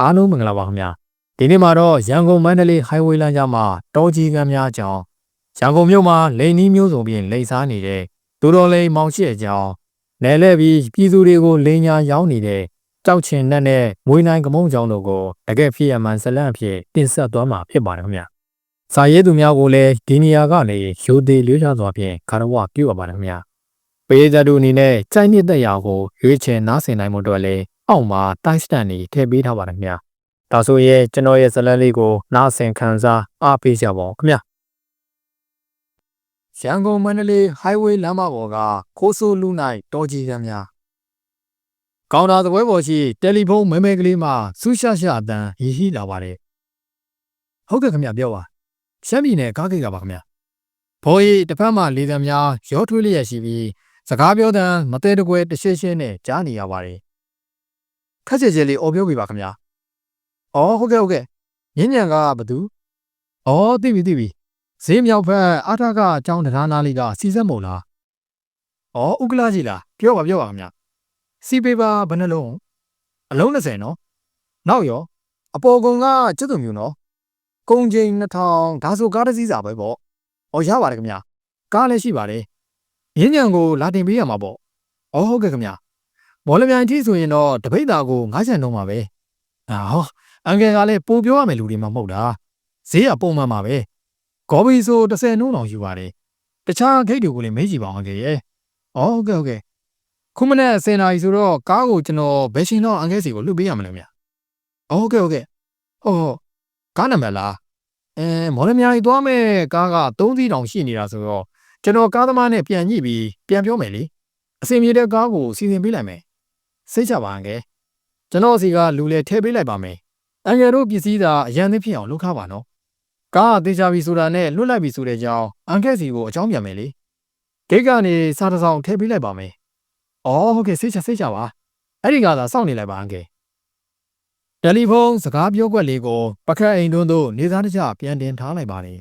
အားလုံးမင်္ဂလာပါခင်ဗျာဒီနေ့မှာတော့ရန်ကုန်မန္တလေး highway လမ်းကြားမှာတောကြီးကမ်းများကြောင်းရန်ကုန်မြို့မှာလိန်နီးမျိုးစုံပြင်လိန်စားနေတဲ့သူတော်လိန်မောင်ရှိအကြောင်းနယ်လဲပြီးပြည်သူတွေကိုလိန်ညာရောင်းနေတဲ့ကြောက်ချင်နဲ့မွေးနိုင်ကမုံကြောင်းတို့ကိုတကယ်ဖြစ်ရမှန်ဇလန့်အဖြစ်တင်ဆက်သွားမှာဖြစ်ပါတယ်ခင်ဗျာစာရေးသူများကိုလည်းဒီနေရာကနေရိုသေလွှဲချစွာဖြင့်ခါရဝပြုအပ်ပါတယ်ခင်ဗျာပေးကြသူအနေနဲ့စိုက်နှစ်သက်ရာကိုရွေးချယ်နားဆင်နိုင်မှုတော့လေအောက်မှာတိုက်စတန်နေထည့်ပေးထားပါတယ်ခင်ဗျာဒါဆိုရင်ကျွန်တော်ရဲ့ဇလန်းလေးကိုနားဆင်ခံစားအားပေးကြပါဦးခင်ဗျာရန်ကုန်မန္တလေး highway လမ်းမပေါ်ကခိုးဆိုးလူနိုင်တောကြီးကမ်းများကောင်တာသပွဲပေါ်ရှိတယ်လီဖုန်းမဲမဲကလေးမှာဆူရှာရှာအတန်ရည်ဟိလာပါတယ်ဟုတ်ကဲ့ခင်ဗျာပြောပါရှမ်းပြည်နယ်ကားဂိတ်ကပါခင်ဗျာဘော်ရီတစ်ဖက်မှာလေတံများရောထွေးလျက်ရှိပြီးစကားပြောတဲ့မသေးတကွယ်တရှင်းရှင်းနဲ့ကြားနေရပါတယ်ခက်ကြဲကြဲလေးအော်ပြောပြပါခင်ဗျာအော်ဟုတ်ကဲ့ညဉ့်ညံကဘသူအော်သိပြီဈေးမြောက်ဖက်အာထကအကြောင်းတရားနာလေးကစီစက်မို့လားအော်ဥက္ကလာကြီးလားပြောပါခင်ဗျစီပေပါဘယ်နှလုံးအလုံး20နော်နောက်ရောအပေါ်ကုံကကျွတ်သူမျိုးနော်ကုံချိန်2000ဒါဆိုကားတစ်စီးစာပဲပေါ့အော်ရပါတယ်ခင်ဗျကားလည်းရှိပါတယ်ညဉ့်ညံကိုလာတင်ပေးရမှာပေါ့အော်ဟုတ်ကဲ့ခင်ဗျမော်လမြိုင်ကြီးဆိုရင်တော့တပိတ်တာကို9ချန်တုံးပါပဲဟောအန်ကယ်ကလည်းပို့ပြောရမယ်လူတွေမှမဟုတ်တာဈေးကပုံမှန်ပါပဲဂေါ်ဘီဆို30နှုန်းတောင်ယူပါတယ်တခြားဂိတ်တွေကိုလည်းမေးကြည့်ပါအောင်အန်ကယ်ရဲ့ဟုတ်ကဲ့ခုမနေ့10နာရီဆိုတော့ကားကိုကျွန်တော်ဘယ်ချိန်တော့အန်ကယ်စီကိုလွှတ်ပေးရမလဲဗျဟုတ်ကဲ့ကားနံပါတ်လားမော်လမြိုင်သွားမယ်ကားက3စီးတောင်ရှိနေတာဆိုတော့ကျွန်တော်ကားသမားနဲ့ပြန်ညှိပြီးပြန်ပြောမယ်လေအစင်ပြေတဲ့ကားကိုစီစဉ်ပေးလိုက်မယ်စိတ်ချပါအန်ကယ်ကျွန်တော်စီကလူလေထည့်ပေးလိုက်ပါမယ်အန်ကယ်တို့ပစ္စည်းသာအရန်သိဖြစ်အောင်လုပ်ခါပါနော်ကားတေချာပြီဆိုတာနဲ့လွတ်လိုက်ပြီဆိုတဲ့အကြောင်းအန်ကယ်စီကိုအကြောင်းပြန်မယ်လေဂိတ်ကနေစားတစ်စောင်းထည့်ပေးလိုက်ပါမယ်ဟုတ်ကဲ့စိတ်ချပါအဲ့ဒီကသာစောင့်နေလိုက်ပါအန်ကယ်တယ်လီဖုန်းစကားပြောကွက်လေးကိုပကတ်အိမ်တွန်းသို့နေသားတကျပြန်တင်ထားလိုက်ပါတယ်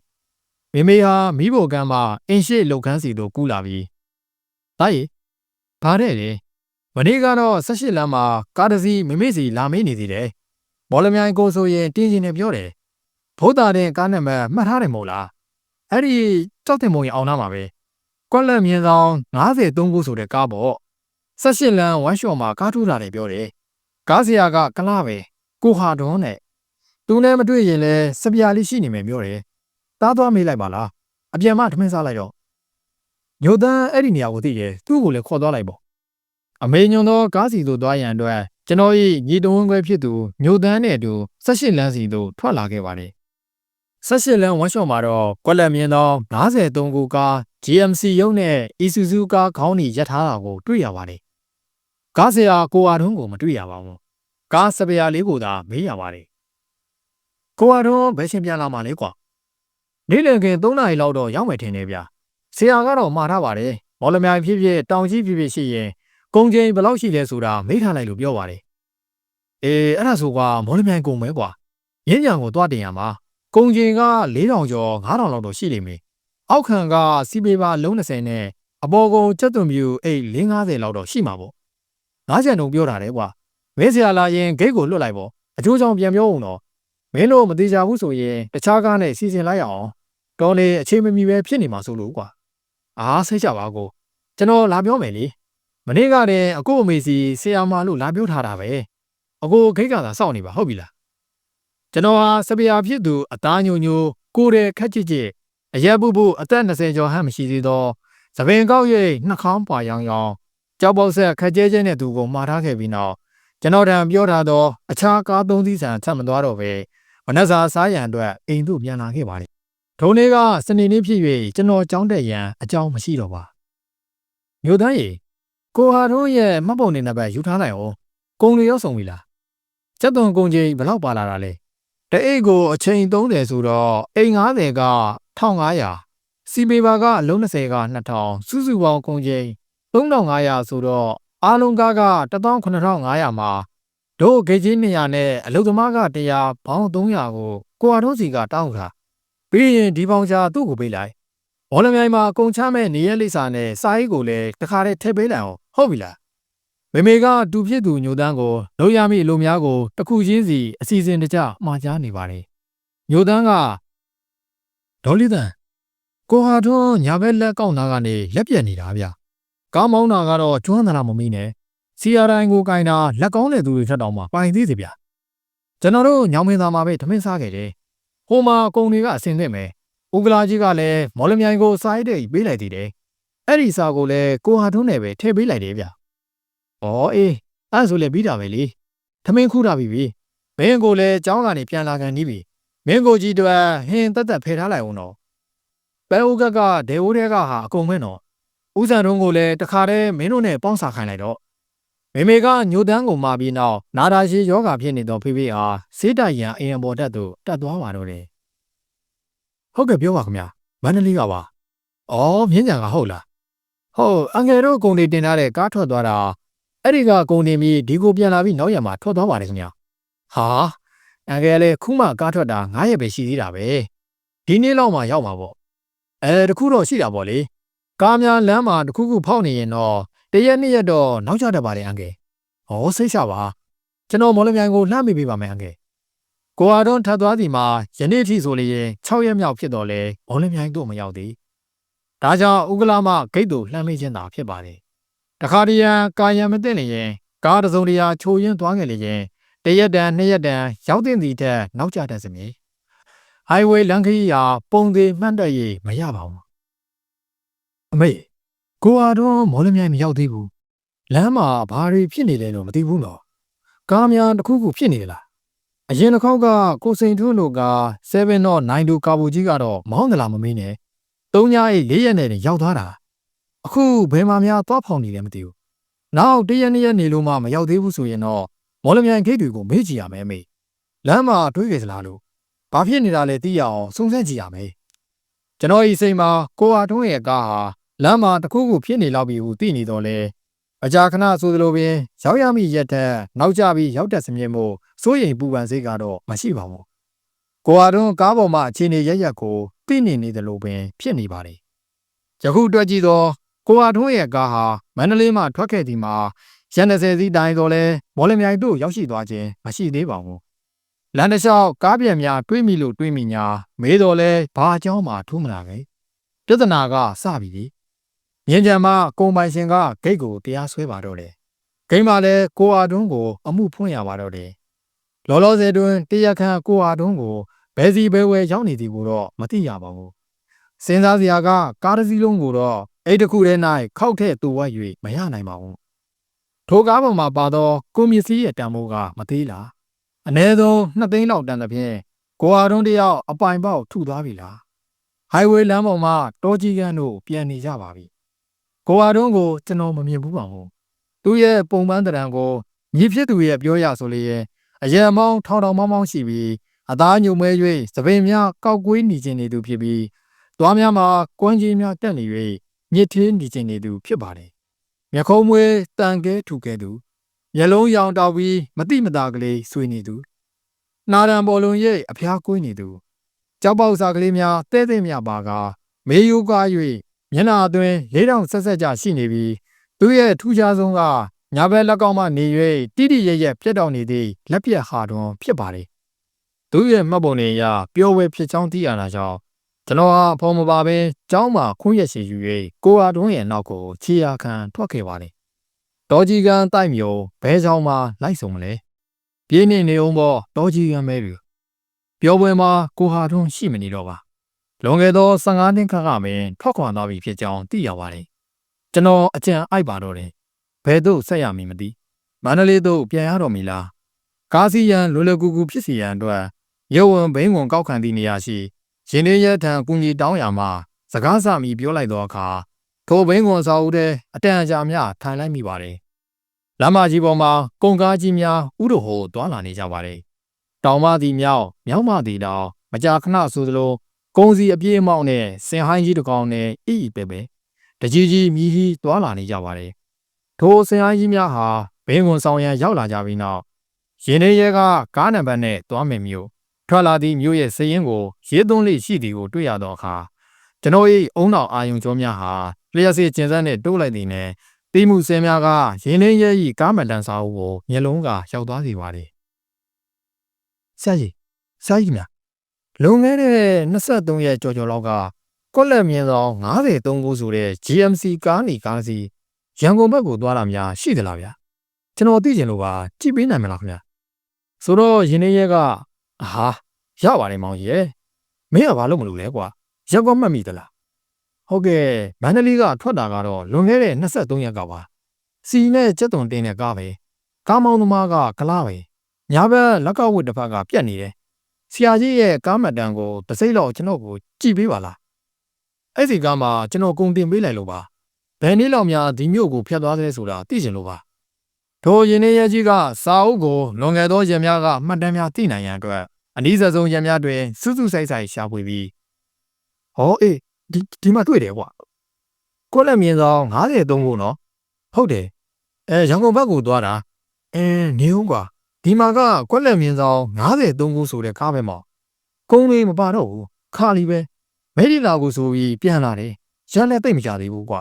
မိမေဟာမိဖို့ကမ်းမှာအင်ရှိလုတ်ခန်းစီတို့ကူးလာပြီးဒါရီဘာတဲ့လေမနေ့ကတော့18လမ်းမှာကားတစ်စီးမိမေစီလာမေးနေသေးတယ်မော်လမြိုင်ကိုဆိုရင်တင်းချင်းနဲ့ပြောတယ်ဘိုးသားတဲ့ကားနံပါတ်မှတ်ထားတယ်မို့လားအဲ့ဒီကြောက်တင်မုံရင်အောင်သားမှာပဲကွက်လက်မြင်းဆောင်93ခုဆိုတဲ့ကားပေါ့18လမ်းဝမ်ရှော့မှာကားထူးတာတယ်ပြောတယ်ကားဆရာကကလားပဲကိုဟာတွန်းနဲ့သူနဲ့မတွေ့ရင်လည်းစပြာလေးရှိနေမယ်ပြောတယ်တားသွားမေးလိုက်ပါလားအပြန်မထမင်းစားလိုက်တော့ညိုတန်းအဲ့ဒီနေရာကိုသိတယ်သူ့ကိုလည်းခေါ်သွားလိုက်ပေါ့အမေညွန်သောကားစီသို့သွားရန်အတွက်ကျွန်တော်၏ညီတော်ဝင်ခွဲဖြစ်သူညိုတန်းနဲ့အတူ18လမ်းစီသို့ထွက်လာခဲ့ပါတယ်18လမ်းဝမ်ရှော့မှာတော့ကွက်လက်မြင်းသော53ခုကား GMC ရုံးနဲ့ Isuzu ကားခေါင်းနီရပ်ထားတာကိုတွေ့ရပါတယ်ကားဆရာကိုအားတွန်းကိုမတွေ့ရပါဘူးကားစပယ်ယာလေးကိုသာမေးရပါတယ်ကိုအားတွန်းဘယ်ရှင်ပြန်လာမှလဲကွာနေ့လည်ခင်း3နာရီလောက်တော့ရောက်မယ်ထင်တယ်ဗျဆရာကတော့မှားထားပါတယ်မော်လမြိုင်ဖြစ်ဖြစ်တောင်ကြီးဖြစ်ဖြစ်ရှိရင်ကုန်ချိန်ဘယ်လောက်ရှိလဲဆိုတာမေးထားလိုက်လို့ပြောပါတယ်အဲ့ဒါဆိုကမော်လမြိုင်ကုန်မဲကွာရင်းညံကိုတွားတင်ရမှာကုန်ချိန်က4000ကျော်5000လောက်တော့ရှိလိမ့်မယ်အောက်ခံကစီပေပါလုံး20နဲ့အပေါ်ကုန်ချက်သွန်ပြူအိတ်450လောက်တော့ရှိမှာပေါ့9ချန်တုံပြောတာလေကွာမဲဆရာလာရင်ဂိတ်ကိုလွတ်လိုက်ပေါ့အကျိုးကြောင့်ပြန်ပြောဦးတော့မင်းတို့မသေးကြဘူးဆိုရင်တခြားကားနဲ့စီစဉ်လိုက်အောင်တော်လေအချိန်မမီပဲဖြစ်နေမှာဆိုလို့ကွာစိတ်ချပါကိုကျွန်တော်လာပြောမယ်လေမနေ့ကတည်းအကိုအမေစီဆရာမလို့လာပြောထားတာပဲအကိုဂိတ်ကသာစောင့်နေပါဟုတ်ပြီလားကျွန်တော်ဟာစပယ်ယာဖြစ်သူအသားညိုညိုကိုယ်တဲ့ခက်ချစ်အရက်ပူအသက်20ကျော်ဟမ်းမရှိသေးတော့သပင်ကောက်ရိပ်နှာခေါင်းပွာရောင်ကြောက်ပေါက်ဆက်ခက်ကျဲကျဲနဲ့သူကိုမှားထားခဲ့ပြီးနောက်ကျွန်တော်တန်ပြောထားတော့အခြားကား3စီးဆန်ချက်မသွားတော့ပဲမနက်စာစားရန်အတွက်အိမ်သို့ပြန်လာခဲ့ပါတယ်ထုံးလေးကစနေနေ့ဖြစ်၍ကျွန်တော်ကြောင်းတက်ရန်အကြောင်းမရှိတော့ပါမြို့သားရေကိုဟာတို့ရဲ့မှတ်ပုံတင်နံပါတ်ယူထားလိုက်အောင်ကုန်တွေရောက်ဆုံးပြီလားစက်သွန်ကုန်ကြီးဘယ်လောက်ပါလာတာလဲတအိတ်ကိုအချိန်30ဆိုတော့အိမ်90က1500စီပေပါကအလုံး20က2000စုစုပေါင်းကုန်ကြီး3500ဆိုတော့အားလုံးကားက18500မှာတို့ဂိတ်ကြီး200နဲ့အလုသမားက100ပေါင်း300ကိုဟာတို့စီကတောင်းတာပြီးရင်ဒီပေါင်ချာသူ့ကိုပေးလိုက်ဘောလမြိုင်မှာကုန်ချမဲ့နေရက်လိပ်စာနဲ့စာရေးကိုလည်းတခါတည်းထည့်ပေးလိုက်အောင်ဟုတ်ပြီလား မေမေကတူဖြစ်သူညိုတန်းကိုလုံရမိအလိုများကိုတစ်ခုချင်းစီအစီအစဉ်တကျမှားကြားနေပါတယ်ညိုတန်းကဒေါ်လီတန်ကိုဟာထွန်းညာဘက်လက်ကောက်နာကနေလက်ပြက်နေတာဗျကားမောင်းတာကတော့ကျွမ်းသလားမမေးနဲ့စီအာတိုင်းကိုကင်တာလက်ကောင်းတဲ့သူတွေထက်တောင်မှပိုင်သေးစေဗျကျွန်တော်တို့ညောင်မင်းသားမှာပဲထမင်းစားခဲ့တယ်ဟိုမှာကုံတွေကအစင်သင့်မယ်ဥကလာကြီးကလည်းမော်လမြိုင်ကိုစားရတဲ့ပေးလိုက်သေးတယ်အဲ့ဒီစားကိုလည်းကိုဟာထွန်းနဲ့ပဲထည့်ပေးလိုက်တယ်ဗျဩအေးအဲ့ဆိုလည်းပြီးတာပဲလေထမင်းခူးတာပြီမင်းကိုလည်းကျောင်းကနေပြန်လာကန်နီးပြီမင်းကိုကြီးတို့ဟင်းတက်တက်ဖယ်ထားလိုက်အောင်တော့ပဲဦးကဒေဝတဲ့ကဟာအကုန်မဲတော့ဦးစံတုံးကိုလည်းတခါတည်းမင်းတို့နဲ့ပေါင်းစားခိုင်းလိုက်တော့မေမေကညိုတန်းကိုမှာပြီးနောက်နာတာရှိယောဂဖြစ်နေတော့ဖေဖေအားစေးတိုက်ရန်အရင်ပေါ်တက်သူတက်သွားပါတော့တယ်ဟုတ်ကဲ့ပြောပါခင်ဗျာမန္တလေးကပါဩမြင်းကြံကဟုတ်လားဟုတ်အငယ်တို့ကုန်တွေတင်ထားတဲ့ကားထွက်သွားတာအဲ့ဒီကကုန်တင်ပြီးဒီကိုပြန်လာပြီးနောက်ရမှာထွက်သွားပါတယ်ခင်ဗျာဟာအငယ်လည်းခုမှကားထွက်တာ9ရက်ပဲရှိသေးတာပဲဒီနေ့လောက်မှရောက်မှာပေါ့တခုတော့ရှိတာပေါ့လေကားများလမ်းမှာတခုခုဖောက်နေရင်တော့တရက်နှစ်ရက်တော့နောက်ကျတတ်ပါတယ်အငယ်ဟောစိတ်ချပါကျွန်တော်မော်လမြိုင်ကိုလှမ်းမိပေးပါမယ်အငယ်ကိုဟာတော့ထပ်သွားစီမှာယနေ့ထိဆိုလျင်6ရက်မြောက်ဖြစ်တော့လေမော်လမြိုင်တို့မရောက်သေးဒါကြောင့်ဥက္ကလာမဂိတ်တို့လှမ်းမိခြင်းသာဖြစ်ပါတယ်တခါတရံကာယံမသိလျင်ကားတစုံတရာချိုးရင်းသွားခဲ့လျင်တရက်တန်နှစ်ရက်တန်ရောက်တဲ့စီတက်နောက်ကျတတ်စမြဲဟိုင်ဝေးလမ်းခရီးရာပုံသေးမှန်းတက်ရမရပါဘူးအမေကိုဟာတော့မော်လမြိုင်မရောက်သေးဘူးလမ်းမှာဘာတွေဖြစ်နေလဲတော့မသိဘူးနော်ကားများတစ်ခုခုဖြစ်နေလားအရင်တစ်ခေါက်ကကိုစိန်ထွန်းတို့က7တော့9တို့ကာဘူကြီးကတော့မောင်းသလားမမေးနဲ့3ညအိတ်4ရက်နဲ့ရောက်သွားတာအခုဘယ်မှာများသွားဖောင်နေလဲမသိဘူးနောက်1ရက်2ရက်နေလို့မှမရောက်သေးဘူးဆိုရင်တော့မော်လမြိုင်ဂိတ်တွေကိုမေးကြည့်ရမယ်မေလမ်းမှာတွေးကြစလားလို့ဘာဖြစ်နေတာလဲသိရအောင်စုံစမ်းကြည့်ရမယ်ကျွန်တော်ဤစိတ်မှာကိုဟာထွန်းရဲ့ကားဟာလမ်းမှာတစ်ခုခုဖြစ်နေလောက်ပြီဟုသိနေတော့လေအကြာခဏဆိုသလိုပင်ရောက်ရမိရက်တဲ့နောက်ကျပြီးရောက်တဲ့စမြင်မို့စိုးရိမ်ပူပန်စိတ်ကတော့မရှိပါဘူးကိုဟာထွန်းကားပေါ်မှာအခြေအနေရရက်ကိုသိနေတယ်လို့ပင်ဖြစ်နေပါတယ်ယခုတွေ့ကြည့်တော့ကိုဟာထွန်းရဲ့ကားဟာမန္တလေးမှထွက်ခဲ့သည်မှာရက်20စီးတိုင်းတော့လဲမော်လမြိုင်တို့ရောက်ရှိသွားခြင်းမရှိသေးပါဘူးလမ်းတစ်လျှောက်ကားပြန်များတွေးမိလို့တွေးမိညာမေးတော့လဲဘာအကြောင်းမှထူးမလာပဲပြဿနာကစပြီလေမြင်းကြံမှာကုံပိုင်ရှင်ကဂိတ်ကိုတရားစွဲပါတော့တယ်ဂိမ်းမှာလည်းကိုဟာတွန်းကိုအမှုဖွင့်ရပါတော့တယ်လောလောဆယ်တွင်တရားခံကိုဟာတွန်းကိုဘယ်စီဘယ်ဝဲရောက်နေသည်ကိုတော့မသိရပါဘူးစဉ်းစားစရာကကားတစ်စီးလုံးကိုတော့အဲ့တခုထဲ၌ခောက်ထဲတူဝတ်၍မရနိုင်ပါဘူးထိုကားပေါ်မှာပါသောကိုမြစီရဲ့တန်ဖိုးကမသေးလားအနည်းဆုံး2သိန်းလောက်တန်သဖြင့်ကိုဟာတွန်းတယောက်အပိုင်ပေါက်ထုသွားပြီလားဟိုင်ဝေးလမ်းပေါ်မှာတောကြီးကန်းတို့ပြန်နေကြပါပြီကိုဟာတွန်းကိုကျွန်တော်မမြင်ဘူးပါဘူးသူရဲ့ပုံပန်းတရံကိုမြည်ဖြစ်သူရဲ့ပြောရဆိုလျင်အရံမောင်းထောင်မောင်းရှိပြီးအသားညုံမဲ၍သပင်များကောက်ကွေးနေခြင်းနေသူဖြစ်ပြီးသွားများမှာကွမ်းကြီးများတက်နေ၍မြစ်သေးနေခြင်းနေသူဖြစ်ပါတယ်မျက်ခုံးမွေးတန်ကဲထူကဲသူမျက်လုံးရောင်တောက်ပြီးမတိမတာကလေးဆွေနေသူနာရံပေါ်လုံးရိပ်အဖျားကွေးနေသူကြောက်ပေါက်စာကလေးများတဲတဲမြပါကမေယိုကား၍မျက်နှာအတွင်း4000ဆက်ဆက်ကြရှိနေပြီးသူရဲ့ထူးခြားဆုံးကညာဘက်လက်ကောက်မှနေ၍တိတိရရက်ပြတ်တောက်နေသည့်လက်ပြက်ဟာတွင်ဖြစ်ပါတယ်သူရဲ့မှတ်ပုံတွေအရပျော်ဝဲဖြစ်ချောင်းသိရတာကြောင့်ကျွန်တော်ဟာဖော်မပါပဲကျောင်းမှာခွင့်ရက်စီယူ၍ကိုဟာတွန်းရဲ့နောက်ကိုခြေရာခံထွက်ခဲ့ပါတယ်တော်ကြီးကန်းတိုက်မျိုးဘဲချောင်းမှာလိုက်ဆုံးမလဲပြင်းနေအောင်ပေါ့တော်ကြီးကန်းမဲပြီပြောပွဲမှာကိုဟာတွန်းရှိမနေတော့ပါလွန်ခဲ့သော15နှစ်ခန့်ကပင်ထွက်ခွာသွားပြီဖြစ်ကြောင်းသိရပါတယ်ကျွန်တော်အကြံအိုက်ပါတော့တယ်ဘယ်သို့ဆက်ရမည်မသိမန္တလေးသို့ပြန်ရတော့မည်လားကားစီရန်လွယ်လွယ်ကူကူဖြစ်စီရန်အတွက်ရုပ်ဝင်ဘိန်းဝင်ကောက်ခံသည့်နေရာရှိရင်လေးရဲထံကူညီတောင်းရမှာစကားစမိပြောလိုက်သောအခါထိုဘိန်းဝင်စာအုပ်ထဲအတန်အကြာများထိုင်လိုက်မိပါတယ်လမ်းမကြီးပေါ်မှာကုန်ကားကြီးများဥဒဟိုသွားလာနေကြပါတယ်တောင်မသည်မြောက်မသည်တောင်မကြာခဏဆိုသလိုကုန်းစီအပြေးအမောက်နဲ့စင်ဟိုင်းကြီးတစ်ကောင်နဲ့အီပဲတကြီးကြီးမြည်ကြီးသွားလာနေကြပါတယ်ထိုစင်ဟိုင်းကြီးများဟာဘင်းဝင်ဆောင်ရန်ရောက်လာကြပြီးနောက်ရင်လေးရဲကကားနံပါတ်နဲ့သွားမယ်မျိုးထွက်လာသည့်မျိုးရဲ့စည်ရင်းကိုရေးသွင်းလေးရှိသည်ကိုတွေ့ရသောအခါကျွန်တော်၏အုံနောက်အာယုံကြောများဟာလျှက်စီကျင်စက်နဲ့တိုးလိုက်သည်နဲ့တ တိမှုစဲများကရင်းနှင်းရဲဤကားမတန်စာအုပ်ကိုမျက်လုံးကရောက်သွားစေပါတယ်ဆရာကြီးများလွန်ခဲ့တဲ့23ရက်ကျော်လောက်ကကွက်လက်မြင်းဆောင်93ခုဆိုတဲ့ GMC ကားနေကားစီရန်ကုန်ဘက်ကိုသွားတာများရှိသလားဗျာကျွန်တော်သိချင်လို့ပါကြည့်ပေးနိုင်မလားခင်ဗျာဆိုတော့ရင်းနှင်းရဲကဟာရပါတယ်မောင်ကြီးမင်းကဘာလို့မလုပ်လဲကွာရက်ကွက်မှတ်မိသလားဟုတ်ကဲ့မန္တလေးကထွက်တာကတော့လွန်ခဲ့တဲ့23ရက်ကပါစီနဲ့ကြက်သွန်တင်းတဲ့ကားပဲကားမောင်းသမားကကလားပဲညာဘက်လက်ကဝတ်တစ်ဖက်ကပြတ်နေတယ်ဆရာကြီးရဲ့ကားမှတ်တမ်းကိုတစ်စိမ့်လောက်ကျွန်တော်ကိုကြည့်ပေးပါလားအဲ့ဒီကားမှာကျွန်တော်ကုန်တင်ပေးလိုက်လို့ပါဘယ်နည်းလောက်များဒီမြို့ကိုဖျက်သွားသေးဆိုတာသိချင်လို့ပါထိုရင်းနှီးရဲကြီးကစာအုပ်ကိုလွန်ခဲ့သောရက်များကမှတ်တမ်းများသိနိုင်ရန်အတွက်အနည်းဆုံးရက်များတွင်စုစုဆိုင်ဆိုင်ရှာဖွေပြီးဟောအေးဒီမှာတွေ့တယ်ကွာကွက်လက်မြင်းဆောင်93ခုနော်ဟုတ်တယ်ရန်ကုန်ဘက်ကိုသွားတာနေဦးကွာဒီမှာကကွက်လက်မြင်းဆောင်93ခုဆိုတဲ့ကားပဲမောင်ကုန်းလေးမပါတော့ဘူးခါလီပဲမဲဒီလာကိုဆိုပြီးပြန်လာတယ်ရန်လည်းသိမ့်မကြသေးဘူးကွာ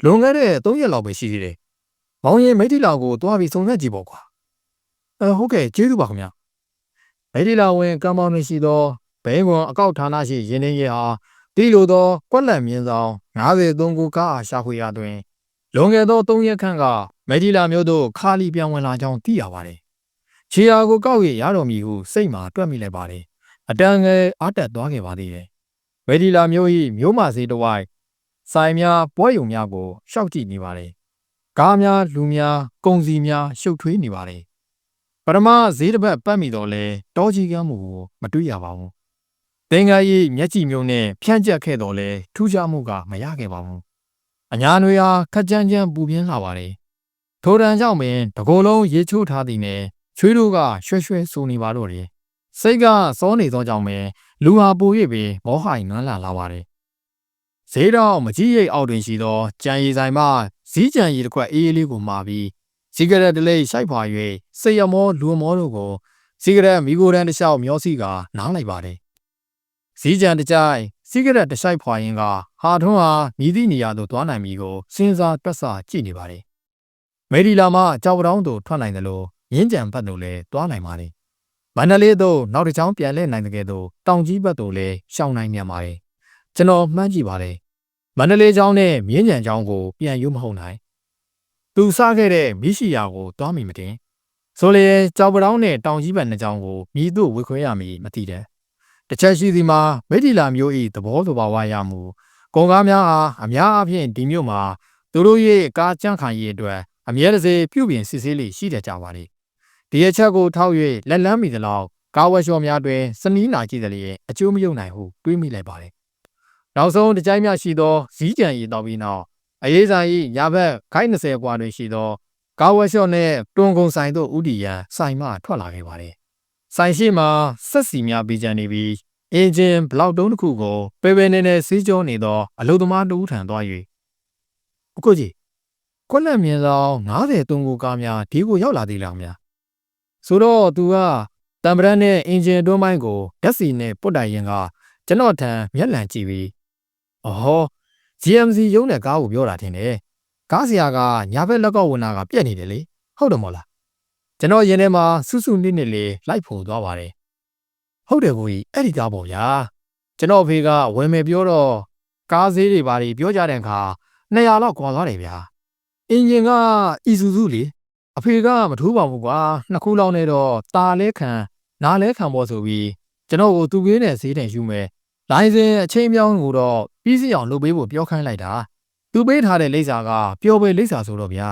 လွန်ခဲ့တဲ့3ရက်လောက်ပဲရှိသေးတယ်မောင်ရင်မဲဒီလာကိုသွားပြီးစုံစမ်းကြည့်ပေါ့ကွာဟုတ်ကဲ့ကျေးဇူးပါခင်ဗျမဲဒီလာဝင်ကမ်းပေါင်းနေရှိသောဘဲကွန်အကောက်ဌာနရှိရင်းနှင်းရဲဟာဒီလိုသောကွက်လက်မြင်းဆောင်93ခုကားအားရှာဖွေရာတွင်လွန်ခဲ့သော3ရက်ခန့်ကမဲဒီလာမျိုးတို့ခါလီပြန်ဝင်လာကြောင်းသိရပါတယ်ခြေရာကိုကောက်ရရတော်မူဟုစိတ်မှာတွက်မိလိုက်ပါတယ်အတန်ငယ်အားတက်သွားခဲ့ပါသေးတယ်မဲဒီလာမျိုး၏မျိုးမစေးတစ်ဝိုက်ဆိုင်များပွဲယုံများကိုရှောက်ကြည့်နေပါတယ်ကားများလူများကုန်စည်များရှုပ်ထွေးနေပါတယ်ပထမဈေးတစ်ပတ်ပတ်မိတော့လဲတောကြီးကမ်းမှုကိုမတွေ့ရပါဘူးတင်္ဂါကြီးမျက်ကြည့်မျိုးနဲ့ဖြန့်ကျက်ခဲ့တော့လဲထူးခြားမှုကမရခဲ့ပါဘူးအညာတွေဟာခက်ကြမ်းကြမ်းပူပြင်းလာပါတယ်ထိုတန်ကြောင့်ပင်တကိုယ်လုံးရေချိုးထားသည်နဲ့ချွေးတို့ကရွှဲရွှဲဆူနေပါတော့တယ်စိတ်ကစောနေသောကြောင့်ပင်လူဟာပူ၍ပင်မောဟိုင်နွမ်းလာပါတယ်ဈေးတော်မကြီးရိပ်အောက်တွင်ရှိသောကြံရည်ဆိုင်မှဇီးကြံရည်တစ်ခွက်အေးအေးလေးကိုမှာပြီးစီဂရက်တလေးရှိုက်ဖွာ၍စိတ်ရမောလူမောတို့ကိုစီဂရက်မီဂိုတန်းတစ်လျှောက်မျောစီကနားလိုက်ပါတယ်ဇီးကြံတစ်ကြိုင်စီဂရက်တစ်ရှိုက်ဖွာရင်းကဟာထွန်းဟာမြည်သည့်နေရာသို့သွားနိုင်မည်ကိုစဉ်းစားတွက်ဆကြည့်နေပါတယ်မေဒီလာမှကြောက်တောင်းသို့ထွက်နိုင်တယ်လို့ရင်းကြံဘက်သို့လည်းသွားနိုင်ပါတယ်မန္တလေးသို့နောက်တစ်ချောင်းပြန်လှည့်နိုင်တဲ့ကဲ့သို့တောင်ကြီးဘက်သို့လည်းရှောင်နိုင်မြန်ပါတယ်ကျွန်တော်မှန်းကြည့်ပါတယ်မန္တလေးကျောင်းနဲ့မြင်းကြံကျောင်းကိုပြန်ယူမဟုတ်နိုင်သူစားခဲ့တဲ့မိရှိယာကိုသွားမိမတင်ဆိုလေကြောက်ပတောင်းနဲ့တောင်ကြီးဘက်နှစ်ကျောင်းကိုမြည်သူ့ဝေခွဲရမည်မသိတဲ့တစ်ချက်ရှိသည်မှာမိဒီလာမျိုး၏သဘောသဘာဝရမှုကုန်ကားများအားအများအားဖြင့်ဒီမျိုးမှာသူတို့ရဲ့ကားကြန့်ခိုင်ရေးအတွက်အမြဲတစေပြုပြင်စစ်ဆေးလေးရှိတတ်ကြပါလေဒီအချက်ကိုထောက်၍လက်လန်းမိသလောက်ကားဝက်လျှော်များတွင်စနီးနာကြည့်တယ်ရဲ့အကျိုးမယုံနိုင်ဟုတွေးမိလိုက်ပါတယ်နောက်ဆုံးတကြိုင်များရှိသောဇီးကြံရည်တော်ပြီးနောက်အရေးဆိုင်၏ညာဘက်ခိုင်း20กว่าတွင်ရှိသောကားဝက်လျှော်နှင့်တွန်ကုန်ဆိုင်တို့ဥတီရန်ဆိုင်မှထွက်လာခဲ့ပါတယ်ဆိုင်ရှိမှာဆက်စီများပေးကြနေပြီးအင်ဂျင်ဘလောက်တုံးတစ်ခုကိုပေပေနေနေစီးကြောနေသောအလုသမားတူထံသွား၍အခုကြီးကွက်လက်မြင်းဆောင်93ခုကားများဒီကိုရောက်လာသေးလားများဆိုတော့သူကတံပရန်နဲ့အင်ဂျင်တွန်းပိုင်းကိုဓာတ်စီနဲ့ပုတ်တိုင်ရင်ကကျွန်တော်ထံမျက်လန့်ကြည့်ပြီးအော် GMC ရုံးတဲ့ကားကိုပြောတာထင်တယ်ကားဆရာကညာဘက်လက်ကောက်ဝင်တာကပြက်နေတယ်လေဟုတ်တယ်မို့လားကျွန်တော်ရင်ထဲမှာစွစွနစ်နစ်လေးလိုက်ဖို့သွားပါတယ်ဟုတ်တယ်ကိုကြီးအဲ့ဒီကားပေါ့ဗျာကျွန်တော်ဖေကဝယ်မယ်ပြောတော့ကားဈေးတွေဘာတွေပြောကြတဲ့အခါ200လောက်ကွာသွားတယ်ဗျာအင်ဂျင်ကအီဆူဇူလေအဖေကမထိုးပါဘူးကွာ2ခုလောက်နဲ့တော့ตาလဲခံနားလဲခံပေါ်ဆိုပြီးကျွန်တော်ကိုသူပေးတဲ့ဈေးတိုင်ယူမယ်လိုင်စင်အချိန်ပြောင်းကိုတော့ပြီးစီအောင်လုပ်ပေးဖို့ပြောခိုင်းလိုက်တာသူပေးထားတဲ့လိပ်စာကပျော်ပွဲလိပ်စာဆိုတော့ဗျာ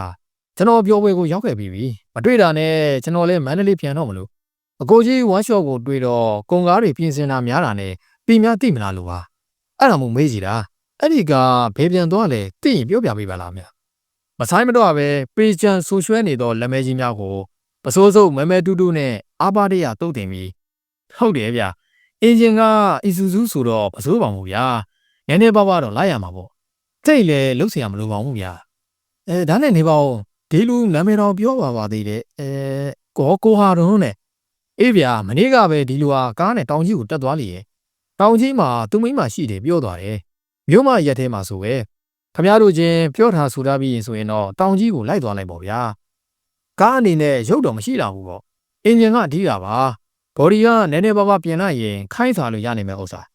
ကျွန်တော်ပျော်ပွဲကိုရောက်ခဲ့ပြီမတွေ့တာနဲ့ကျွန်တော်လည်းမန္တလေးပြန်တော့မလို့အကိုကြီးဝမ်းရှော့ကိုတွေ့တော့ကုန်ကားတွေပြင်ဆင်တာများတာနဲ့ပြည်များသိမလားလို့ပါအဲ့ဒါမှမေးကြည့်တာအဲ့ဒီကဘယ်ပြန်သွားလဲသိရင်ပြောပြပေးပါလားမြတ်မဆိုင်မတော့ပဲပေချန်ဆူရွှဲနေတော့လက်မဲကြီးများကိုပစိုးစုပ်မဲမဲတူးတူးနဲ့အာပါတရတုတ်တင်ပြီးဟုတ်တယ်ဗျအင်ဂျင်ကအီဆူဇူဆိုတော့ပစိုးပါမို့ဗျာနည်းနည်းပါးပါးတော့လိုက်ရမှာပေါ့တိတ်လေလှုပ်เสียမလို့ပါဘူးဗျာဒါနဲ့နေပါဦးဒီလူနာမည်တော်ပြောပါသေးတယ်ကိုဟာတော့နဲ့အေးဗျာမနေ့ကပဲဒီလူဟာကားနဲ့တောင်ကြီးကိုတက်သွားလေရဲ့တောင်ကြီးမှာသူ့မိန်းမရှိတယ်ပြောသွားတယ်မြို့မရက်ထဲမှာဆိုပဲ ခမရတို့ချင်းပြောထားဆိုထားပြီးရင်ဆိုရင်တော့တောင်ကြီးကိုလိုက်သွားလိုက်ပေါ့ဗျာကားအနေနဲ့ရုပ်တော့မရှိတော့ဘူးပေါ့အင်ဂျင်ကဒီးတာပါဘော်ဒီကနည်းနည်းပါးပါးပြင်လိုက်ရင်ခိုင်းစားလို့ရနိုင်မယ်ဥစ္စာ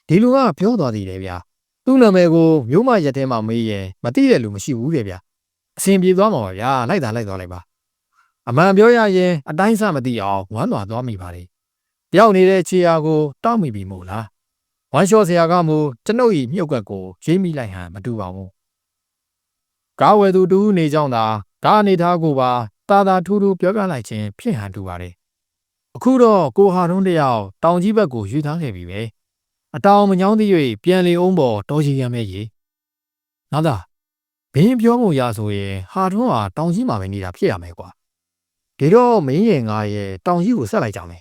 ဒီလူကပြောသွားသေးတယ်ဗျာသူ့နာမည်ကိုမျိုးမရက်ထဲမှာမေးရင်မသိတဲ့လူမရှိဘူးတဲ့ဗျာအစဉ်ပြေသွားမှာပါဗျာလိုက်သွားလိုက်ပါအမှန်ပြောရရင်အတိုင်းစမသိအောင်ဝမ်းသွားမိပါလေတယောက်နေတဲ့ခြေရာကိုတောက်မိပြီမို့လားဝမ်းလျှော့စရာကမူကျွန်ုပ်ဤမြုပ်ကွက်ကိုရေးမိလိုက်ဟန်မတူပါဘူးကားဝယ်သူတူနေကြောင်းသာဒါအနေထားကိုပါတာထူးထူးပြောပြလိုက်ခြင်းဖြစ်ဟန်တူပါတယ်အခုတော့ကိုဟာတွန်းတယောက်တောင်ကြီးဘက်ကိုယူထားခဲ့ပြီပဲအတောင်မညောင်းသေး၍ပြန်လေအောင်ပေါ်တော်ကြီးရမ်းမဲ့ရေနောက်သာဘင်းပြောမှုရဆိုရင်ဟာတွန်းဟာတောင်ကြီးမှာပဲနေတာဖြစ်ရမယ်ကွာဒီတော့မင်းရဲ့ငါရဲ့တောင်ကြီးကိုဆက်လိုက်ကြမယ်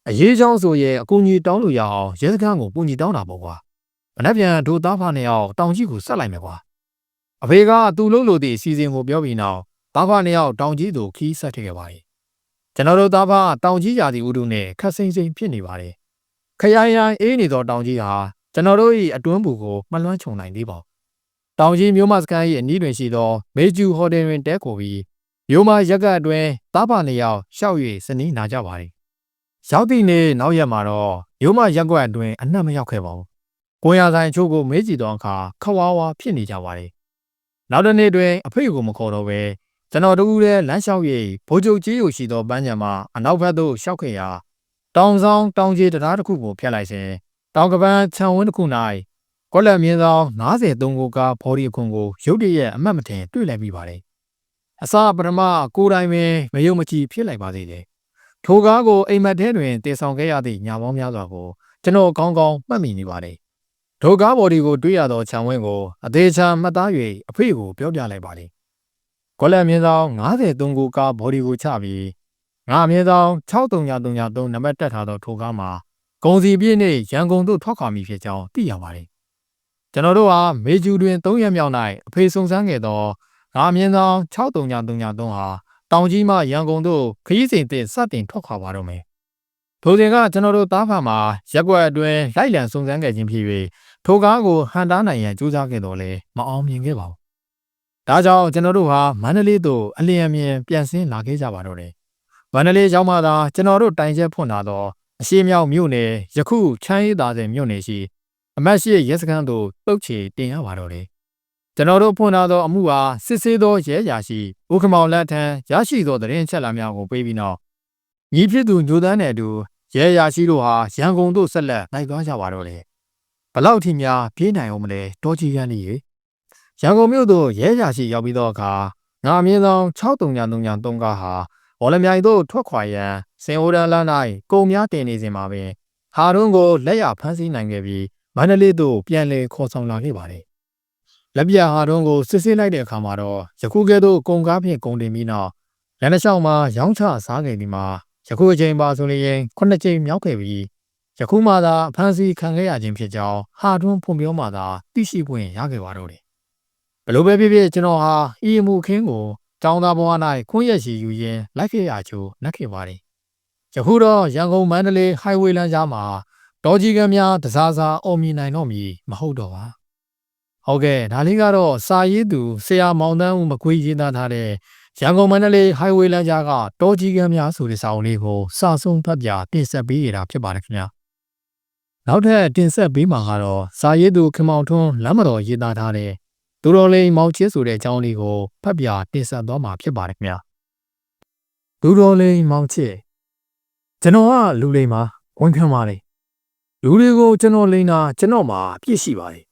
အရေးချောင်းဆိုရင်အကူကြီးတောင်းလို့ရအောင်ရဲစခန်းကိုပူညီတောင်းတာပေါ့ကွာမနှက်ပြန်ဒိုသားဖားနေအောင်တောင်ကြီးကိုဆက်လိုက်မယ်ကွာအဖေကသူ့လုံးလို့သည့်အစီအစဉ်ကိုပြောပြီးနောက်သားဖားနေအောင်တောင်ကြီးသို့ခီးဆက်ထည့်ခဲ့ပါ၏ကျွန်တော်တို့သားဖားတောင်ကြီးရာသီဥတုနဲ့ခက်စိမ့်စိမ့်ဖြစ်နေပါတယ်ခရိုင်ရိုင်းအေးနေသောတောင်ကြီးဟာကျွန်တော်တို့၏အတွင်းဘူကိုမလွှမ်းခြုံနိုင်သေးပါတောင်ကြီးမျိုးမစခန်း၏အနီးတွင်ရှိသောမေဂျူဟိုတယ်တွင်တဲခိုပြီးမျိုးမရက်ကအတွင်းသားဖားနေအောင်ရှောက်၍စနီးနာကြပါသည်ရောက်သည့်နေ့နောက်ရက်မှာတော့မျိုးမရက်ကွက်အတွင်းအနှံ့မရောက်ခဲ့ပါဘူးကိုရဆိုင်အချို့ကိုမေးကြည့်တော့အခါခဝါဝါဖြစ်နေကြပါတယ်နောက်တစ်နေ့တွင်အဖေကိုမခေါ်တော့ပဲကျွန်တော်တို့လည်းလမ်းလျှောက်၍ဘိုးချုပ်ကြီးကိုရှိသောပန်းခြံမှာအနောက်ဘက်သို့ရှောက်ခဲ့ရာတောင်ဆောင်တောင်ကြီးတရားတစ်ခုကိုဖျက်လိုက်စဉ်တောင်ကပန်းခြံဝင်းတစ်ခု၌ကောလက်မြင်းဆောင်93ကိုကားဘော်ဒီအခွန်ကိုရုတ်တရက်အမှတ်မထင်တွေ့လိုက်ပြီးပါတယ်အစပထမကိုယ်တိုင်ပင်မယုံမကြည်ဖြစ်လိုက်ပါသေးတယ်ထိုကားကိုအိမ်မက်ထဲတွင်တည်ဆောင်ခဲ့ရသည့်ညာပေါင်းများစွာကိုကျွန်တော်ကောင်းကောင်းမှတ်မိနေပါတယ်ဒိုကားဘော်ဒီကိုတွေ့ရသောခြံဝင်းကိုအသေးချာမှတ်သား၍အဖေကိုပြောပြလိုက်ပါလေကောလက်မြင်းဆောင်93ကိုကားဘော်ဒီကိုချပြီးငါမြင်းဆောင်63333နံပါတ်တက်ထားသောထိုကားမှာဂုံစီပြည့်နှင့်ရန်ကုန်သို့ထွက်ခွာမိဖြစ်ကြောင်းသိရပါတယ်ကျွန်တော်တို့ဟာမေဂျူတွင်3ရက်မြောက်၌အဖေစုံစမ်းခဲ့သောငါမြင်းဆောင်63333ဟာတောင်ကြီးမှရန်ကုန်သို့ခရီးစဉ်တင်စတင်ထွက်ခွာပါတော့မယ်ထိုစဉ်ကကျွန်တော်တို့သားဖာမှာရက်ွက်အတွင်းလိုက်လံစုံစမ်းခဲ့ခြင်းဖြစ်၍ထိုကားကိုဟန်တားနိုင်ရန်ကြိုးစားခဲ့တော်လဲမအောင်မြင်ခဲ့ပါဘူးဒါကြောင့်ကျွန်တော်တို့ဟာမန္တလေးသို့အလျင်အမြန်ပြန်ဆင်းလာခဲ့ကြပါတော့တယ်မန္တလေးရောက်မှသာကျွန်တော်တို့တိုင်ချက်ဖွင့်လာသောအရှိမြောက်မြို့နယ်ယခုချမ်းရေးသားစဉ်မြို့နယ်ရှိအမတ်ရှိရဲစခန်းသို့တုတ်ချေတင်ရပါတော့တယ်ကျွန်တော်တို့ဖွင့်လာသောအမှုဟာစစ်ဆေးသောရဲရာရှိဥက္ကမောင်လက်ထံရရှိသောသတင်းချက်လာများကိုပေးပြီးနောက်ညီဖြစ်သူညိုတန်းတဲ့အတူရဲရာရှိတို့ဟာရန်ကုန်သို့ဆက်လက်လိုက်သွားကြပါတော့တယ်ဘလောက်ထိများပြေးနိုင်အောင်မလဲတောကြီးရန်ကြီးရန်ကုန်မြို့သို့ရဲရာရှိရောက်ပြီးသောအခါငါအမြင့်ဆုံး63333ကားဟာဘော်လမြိုင်သို့ထွက်ခွာရန်စင်အိုဒန်လမ်း၌ကုန်များတင်နေစဉ်မှာပင်ဟာတွန်းကိုလက်ရဖမ်းဆီးနိုင်ခဲ့ပြီးမန္တလေးသို့ပြန်လည်ခေါ်ဆောင်လာခဲ့ပါတယ်လက်ပြဟာတွန်းကိုစစ်ဆေးလိုက်တဲ့အခါမှာတော့ယခုကဲ့သို့ကုန်ကားဖြင့်ကုန်တင်ပြီးနောက်လမ်းတစ်လျှောက်မှာရောင်းချစားခဲ့ဒီမှာယခုအချိန်ပါဆိုလျင်9ကြိမ်မြောက်ခဲ့ပြီးယခုမှသာဖမ်းဆီးခံခဲ့ရခြင်းဖြစ်ကြောင်းဟာတွန်းဖွံ့ပြောမှသာသိရှိပွင့်ရခဲ့ပါတော့တယ်ဘလို့ပဲဖြစ်ဖြစ်ကျွန်တော်ဟာဤမှုခင်းကိုတောင်သာဘဝ၌ခွင့်ရရှိယူရင်းလိုက်ခဲ့ရချို့နှက်ခဲ့ပါတယ်ယခုတော့ရန်ကုန်မန္တလေးဟိုင်ဝေးလမ်းကြားမှာတော်ကြီးကမ်းများတစားစားအော်မြင်နိုင်တော့မည်မဟုတ်တော့ပါဟုတ်ကဲ့ဒါလေးကတော့စာရေးသူဆရာမောင်တန်းဦးမကွေးရေးသားထားတဲ့ရန်ကုန်မန္တလေးဟိုင်ဝေးလမ်းကြားကတော်ကြီးကမ်းများဆိုတဲ့စာအုပ်လေးကိုစာဆုံးဖတ်ပြတင်ဆက်ပေးရတာဖြစ်ပါတယ်ခင်ဗျာနောက်ထပ်တင်ဆက်ပေးမှာကတော့စာရေးသူခင်မောင်ထွန်းလမ်းမတော်ရေးသားထားတဲ့သူတော်လေးမောင်ချစ်ဆိုတဲ့အကြောင်းလေးကိုဖတ်ပြတင်ဆက်သွားမှာဖြစ်ပါတယ်ခင်ဗျာသူတော်လေးမောင်ချစ်ကျွန်တော်ကလူလိမ်မှာဝန်ခံပါတယ်လူတွေကိုကျွန်တော်လိမ်တာကျွန်တော်မှာအပြစ်ရှိပါတယ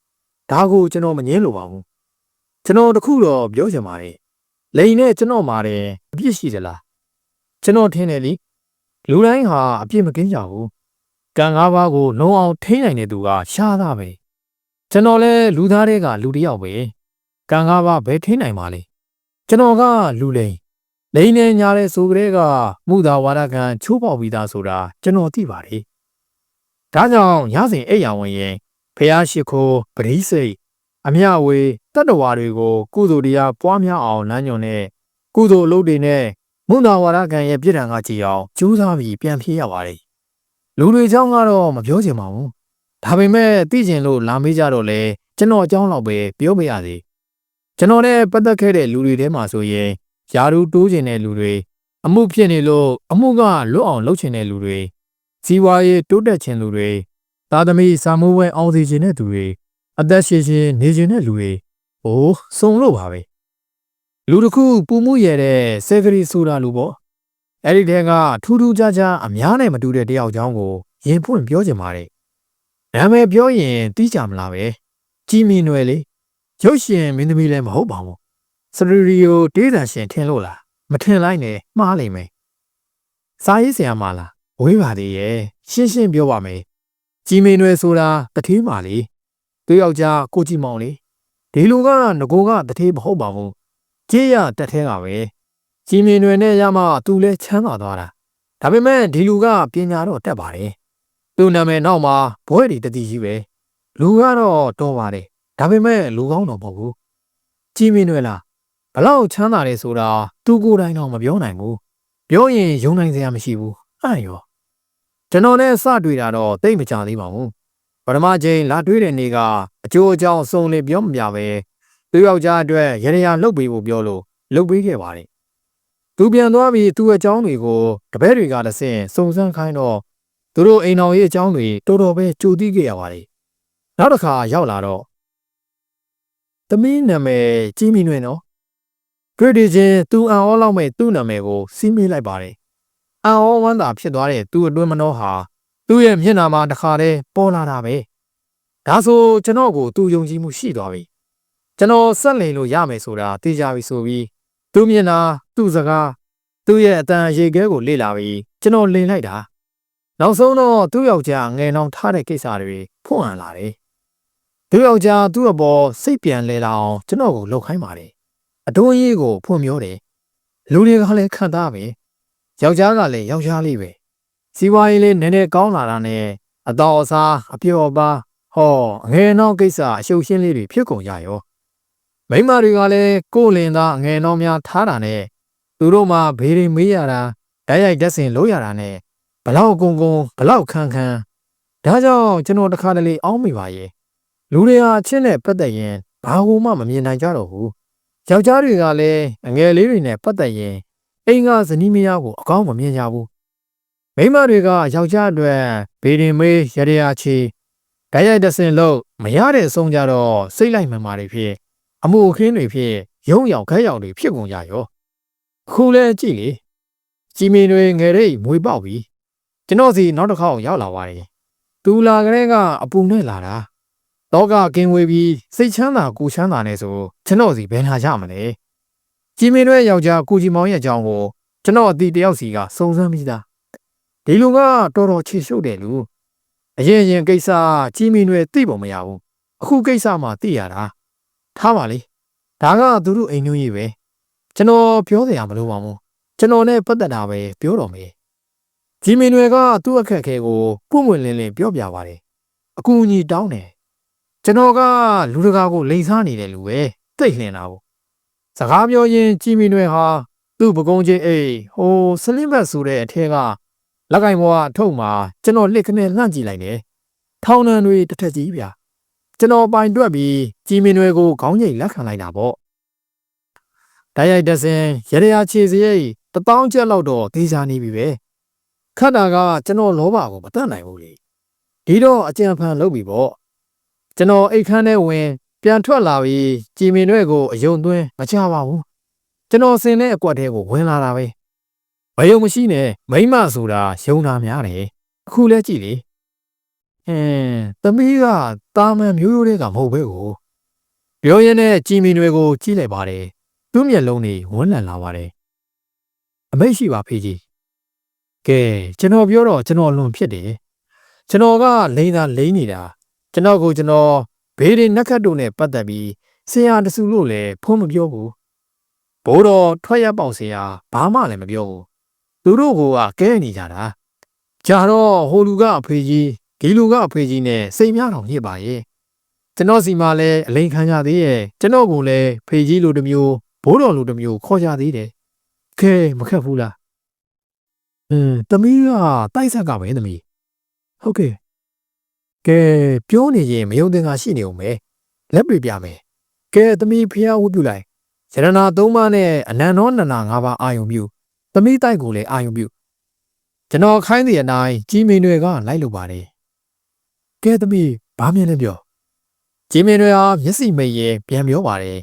်ဒါကိုကျွန်တော်မငြင်းလို့ပါဘူးကျွန်တော်တခုတော့ပြောချင်ပါတယ်လိန်နဲ့ကျွန်တော်မှာတယ်အပြစ်ရှိသလားကျွန်တော်ထင်တယ်လေလူတိုင်းဟာအပြစ်မကင်းကြဘူးကံ၅ပါးကိုလုံးအောင်ထိန်းနိုင်တဲ့သူကရှားသားပဲကျွန်တော်လည်းလူသားတွေကလူတစ်ယောက်ပဲကံ၅ပါးဘယ်ထိန်းနိုင်ပါလဲကျွန်တော်ကလူလိန်နဲ့ညာတဲ့ဆိုကြတဲ့ကမှုသာဝါဒခံချိုးပေါက်ပြီးသားဆိုတာကျွန်တော်သိပါတယ်ဒါကြောင့်ညစဉ်အိပ်ယာဝင်ရင်ဖះရှိခိုးပရိစိတ်အမျှဝေတတ္တဝါတွေကိုကုသိုလ်တရားပွားများအောင်လမ်းညွှန်တဲ့ကုသိုလ်အလုပ်တွေနဲ့မုသာဝါဒကံရဲ့ပြစ်ဒဏ်ကကြည်အောင်ကြိုးစားပြီးပြန်ဖြေရပါတယ်လူတွေเจ้าကတော့မပြောချင်ပါဘူးဒါပေမဲ့သိကျင်လို့လာမေးကြတော့လေကျွန်တော်အကြောင်းလောက်ပဲပြောပြရစီ ကျွန်တော်နဲ့ပတ်သက်ခဲ့တဲ့လူတွေထဲမှာဆိုရင်ယာရူတိုးကျင်တဲ့လူတွေအမှုဖြစ်နေလို့အမှုကလွတ်အောင်လုပ်ချင်တဲ့လူတွေဇီဝရေးတိုးတက်ချင်လူတွေသားသမီးစာမိုးဝဲအောင်စီချင်တဲ့သူတွေအသက်ရှင်ရှင်နေချင်တဲ့လူတွေဟိုးစုံလို့ပါပဲလူတစ်ခုပူမှုရတဲ့ဆယ်ဂရီဆိုတာလူပေါ့အဲ့ဒီတဲကထူးထူးခြားခြားအများနဲ့မတူတဲ့တယောက်ချောင်းကိုရင်ဖွင့်ပြောချင်ပါတယ်နာမည်ပြောရင်သိကြမလားပဲကြီးမင်းနွယ်လေရုပ်ရှင်မင်းသမီးလည်းမဟုတ်ပါဘူးစတူဒီယိုတေးသံရှင်ထင်လို့လားမထင်လိုက်နဲ့မှားလိမ့်မယ်စာရေးဆရာမလားဝေးပါသေးရဲ့ရှင်းရှင်းပြောပါမယ်ကြီးမင်းနွယ်ဆိုတာတထေးပါလေသူယောက်ျားကိုကြည်မောင်လေဒီလူကငကိုကတထေးမဟုတ်ပါဘူးကြေးရတက်ထဲကပဲကြီးမင်းနွယ်နဲ့ရမှသူလဲချမ်းသာသွားတာဒါပေမဲ့ဒီလူကပညာတော့တက်ပါတယ်သူ့နာမည်နောက်မှာဘွဲတွေတတိကြီးပဲလူကတော့တော်ပါတယ်ဒါပေမဲ့လူကောင်းတော့မဟုတ်ဘူးကြီးမင်းနွယ်လားဘလောက်ချမ်းသာတယ်ဆိုတာသူကိုယ်တိုင်တော့မပြောနိုင်ဘူးပြောရင်ယုံနိုင်စရာမရှိဘူးအဲ့ရောကျွန်တော်နဲ့စတွေ့တာတော့တိတ်မကြသေးပါဘူးပထမချိန်လာတွေ့တဲ့နေ့ကအကျိုးအကြောင်းစုံလင်ပြောမပြပဲသူယောက်ျားအတွက်ရရလှုပ်ပေးဖို့ပြောလို့လှုပ်ပေးခဲ့ပါတယ်သူပြန်သွားပြီးသူ့အကြောင်းတွေကိုတပည့်တွေကတဆင့်စုံစမ်းခိုင်းတော့သူတို့အိမ်တော်ရဲ့အကြောင်းတွေတော်တော်ပဲကြိုသိခဲ့ရပါတယ်နောက်တစ်ခါရောက်လာတော့သမီးနာမည်ကြီးမီနွယ်နော်တွေ့ဒီချင်းသူအံ့ဩလောက်မဲ့သူ့နာမည်ကိုစီးမိလိုက်ပါတယ်အံ့ဩဝမ်းသာဖြစ်သွားတဲ့သူ့အတွင်းမနှောဟာသူ့ရဲ့မျက်နှာမှာတခါတည်းပေါ်လာတာပဲဒါဆိုကျွန်တော်ကိုသူယုံကြည်မှုရှိသွားပြီကျွန်တော်ဆက်လည်လို့ရမယ်ဆိုတာသိကြပြီဆိုပြီးသူ့မျက်နှာသူ့စကားသူ့ရဲ့အတန်ရေခဲကိုလေ့လာပြီးကျွန်တော်လင်လိုက်တာနောက်ဆုံးတော့သူ့ယောက်ျားငယ်နှောင်ထားတဲ့ကိစ္စတွေဖွင့်ဟန်လာတယ်သူ့ယောက်ျားသူ့အပေါ်စိတ်ပြန်လဲလာအောင်ကျွန်တော်ကိုလှုပ်ခိုင်းပါတယ်အတွင်းရေးကိုဖွင့်ပြောတယ်လူတွေကလည်းခံသားပဲယောက်ျားကလည်းယောက်ျားလေးပဲစီးပွားရေးလေးနည်းနည်းကောင်းလာတာနဲ့အတော်အစားအပြော့ပါဟောအငယ်နှောင်းကိစ္စအရှုပ်ရှင်းလေးတွေဖြစ်ကုန်ကြရောမိန်းမတွေကလည်းကိုယ်လင်သားအငယ်နှောင်းများထားတာနဲ့သူတို့မှဘေးရင်မေးရတာဓာတ်ရိုက်ဓာတ်စင်လို့ရတာနဲ့ဘလောက်ကုန်းကုန်းဘလောက်ခန်းခန်းဒါကြောင့်ကျွန်တော်တခါတလေအောင်းမိပါရဲ့လူတွေဟာအချင်းနဲ့ပတ်သက်ရင်ဘာကိုမှမမြင်နိုင်ကြတော့ဘူးယောက်ျားတွေကလည်းအငယ်လေးတွေနဲ့ပတ်သက်ရင်အိမ်ကဇနီးမယားကိုအကောင်းမမြင်ကြဘူးမိန်းမတွေကယောက်ျားအတွက်ဘေးရင်မေးရရချီဓာတ်ရိုက်ဓာတ်စင်လို့မရတဲ့အဆုံးကြတော့စိတ်လိုက်မှန်ပါတွေဖြစ်အမှုအခင်းတွေဖြစ်ရုံရောက်ခဲရောက်တွေဖြစ်ကုန်ကြရောအခုလဲကြည့်လေကြီးမင်းတွေငယ်ရိပ်မွေပေါက်ပြီကျွန်တော်စီနောက်တစ်ခေါက်ရောက်လာပါတယ်သူလာကလေးကအပူနဲ့လာတာတော့ကကင်းဝေးပြီးစိတ်ချမ်းသာကိုချမ်းသာနေဆိုကျွန်တော်စီဘယ်လာရမလဲကြီးမင်းတွေယောက်ျားကိုကြီးမောင်ရဲ့အကြောင်းကိုကျွန်တော်အတီတယောက်စီကစုံစမ်းပြီးသားဒီလူကတော်တော်ချေရှုပ်တယ်လူအရင်ကိစ္စကြီးမင်းတွေသိပုံမရဘူးအခုကိစ္စမှသိရတာထားပါလေဒါကသူတို့အိမ်ညွှန်းကြီးပဲကျွန်တော်ပြောစရာမလိုပါဘူးကျွန်တော်နဲ့ပတ်သက်တာပဲပြောတော်မယ်ကြီးမင်းတွေကသူ့အခက်အခဲကိုပွင့်ပွင့်လင်းလင်းပြောပြပါတယ်အကူအညီတောင်းတယ်ကျွန်တော်ကလူတကာကိုလိန်စားနေတယ်လူပဲသိလှင်တာကိုစကားပြောရင်ကြီးမင်းတွေဟာသူ့ပကုံးချင်းအိတ်ဟိုစလင်းဘတ်ဆိုတဲ့အထက်ကလက်ကင်ဘွားအထုပ်မှာကျွန်တော်လက်ခနဲ့လှန့်ကြည့်လိုက်တယ်ထောင်းနှံတွေတစ်ထက်ကြီးဗျာကျွန်တော်ပိုင်တွက်ပြီးကြီးမင်းတွေကိုခေါင်းငိတ်လက်ခံလိုက်တာပေါ့ဓာတ်ရိုက်ဓာတ်စင်ရရချေစရိတ်1000ကျပ်လောက်တော့သေးစားနေပြီပဲခတ်တာကကျွန်တော်လောဘကိုမတတ်နိုင်ဘူးလေဒီတော့အကြံဖန်လုပ်ပြီပေါ့ကျွန်တော်အိတ်ခမ်းထဲဝင်ပြန်ထွက်လာပြီးကြီးမင်းတွေကိုအယုံသွင်းမချပါဘူးကျွန်တော်စင်တဲ့အကွက်ထဲကိုဝင်လာတာပဲမယုံမရှိနဲ့မိမဆိုတာယုံတာများတယ်အခုလဲကြည့်လေသမီးကတာမန်မျိုးရိုးတွေကမဟုတ်ပဲကိုပြောရင်းနဲ့ကြီးမင်းတွေကိုကြည့်လိုက်ပါတယ်သူ့မျက်လုံးတွေဝန်းလန့်လာပါတယ်အမိတ်ရှိပါဖေးကြီးကဲကျွန်တော်ပြောတော့ကျွန်တော်လွန်ဖြစ်တယ်ကျွန်တော်ကလိမ့်တာလိမ့်နေတာကျွန်တော်ကိုကျွန်တော်ဘေးရင်နက်ခတ်တို့နဲ့ပတ်သက်ပြီးဆရာတစုလို့လည်းဖုံးမပြောဘူးဘိုးတော်ထွက်ရပေါက်ဆရာဘာမှလည်းမပြောဘူးသူတို့ကကဲနေကြတာကြာတော့ဟိုလူကအဖေကြီးဒီလူကအဖေကြီးနဲ့စိတ်များတော်ညစ်ပါရဲ့ကျွန်တော်စီမှာလည်းအလိန်ခံကြသေးရဲ့ကျွန်တော်ကလည်းဖေကြီးလိုတစ်မျိုးဘိုးတော်လိုတစ်မျိုးခေါ်ကြသေးတယ်ခဲမခက်ဘူးလားသမီးကတိုက်ဆက်ကပဲသမီးဟုတ်ကဲ့ပြောနေရင်မယုံသင်္ကာရှိနေုံပဲလက်ပြပြမယ် ကဲသမီးဖျားဝတ်ပြုလိုက်ရတနာ၃ပါးနဲ့အနန္တောနန္ဒ၅ပါးအာယုံပြုသမီးတိုက်ကိုလည်းအာယုံပြုကျွန်တော်ခိုင်းတဲ့အတိုင်းကြီးမင်းတွေကလိုက်လို့ပါတယ်ကဲသမီးဘာမြင်လဲပြောကြီးမင်းတွေဟာမျက်စိမိတ်ရဲ့ပြန်ပြောပါတယ်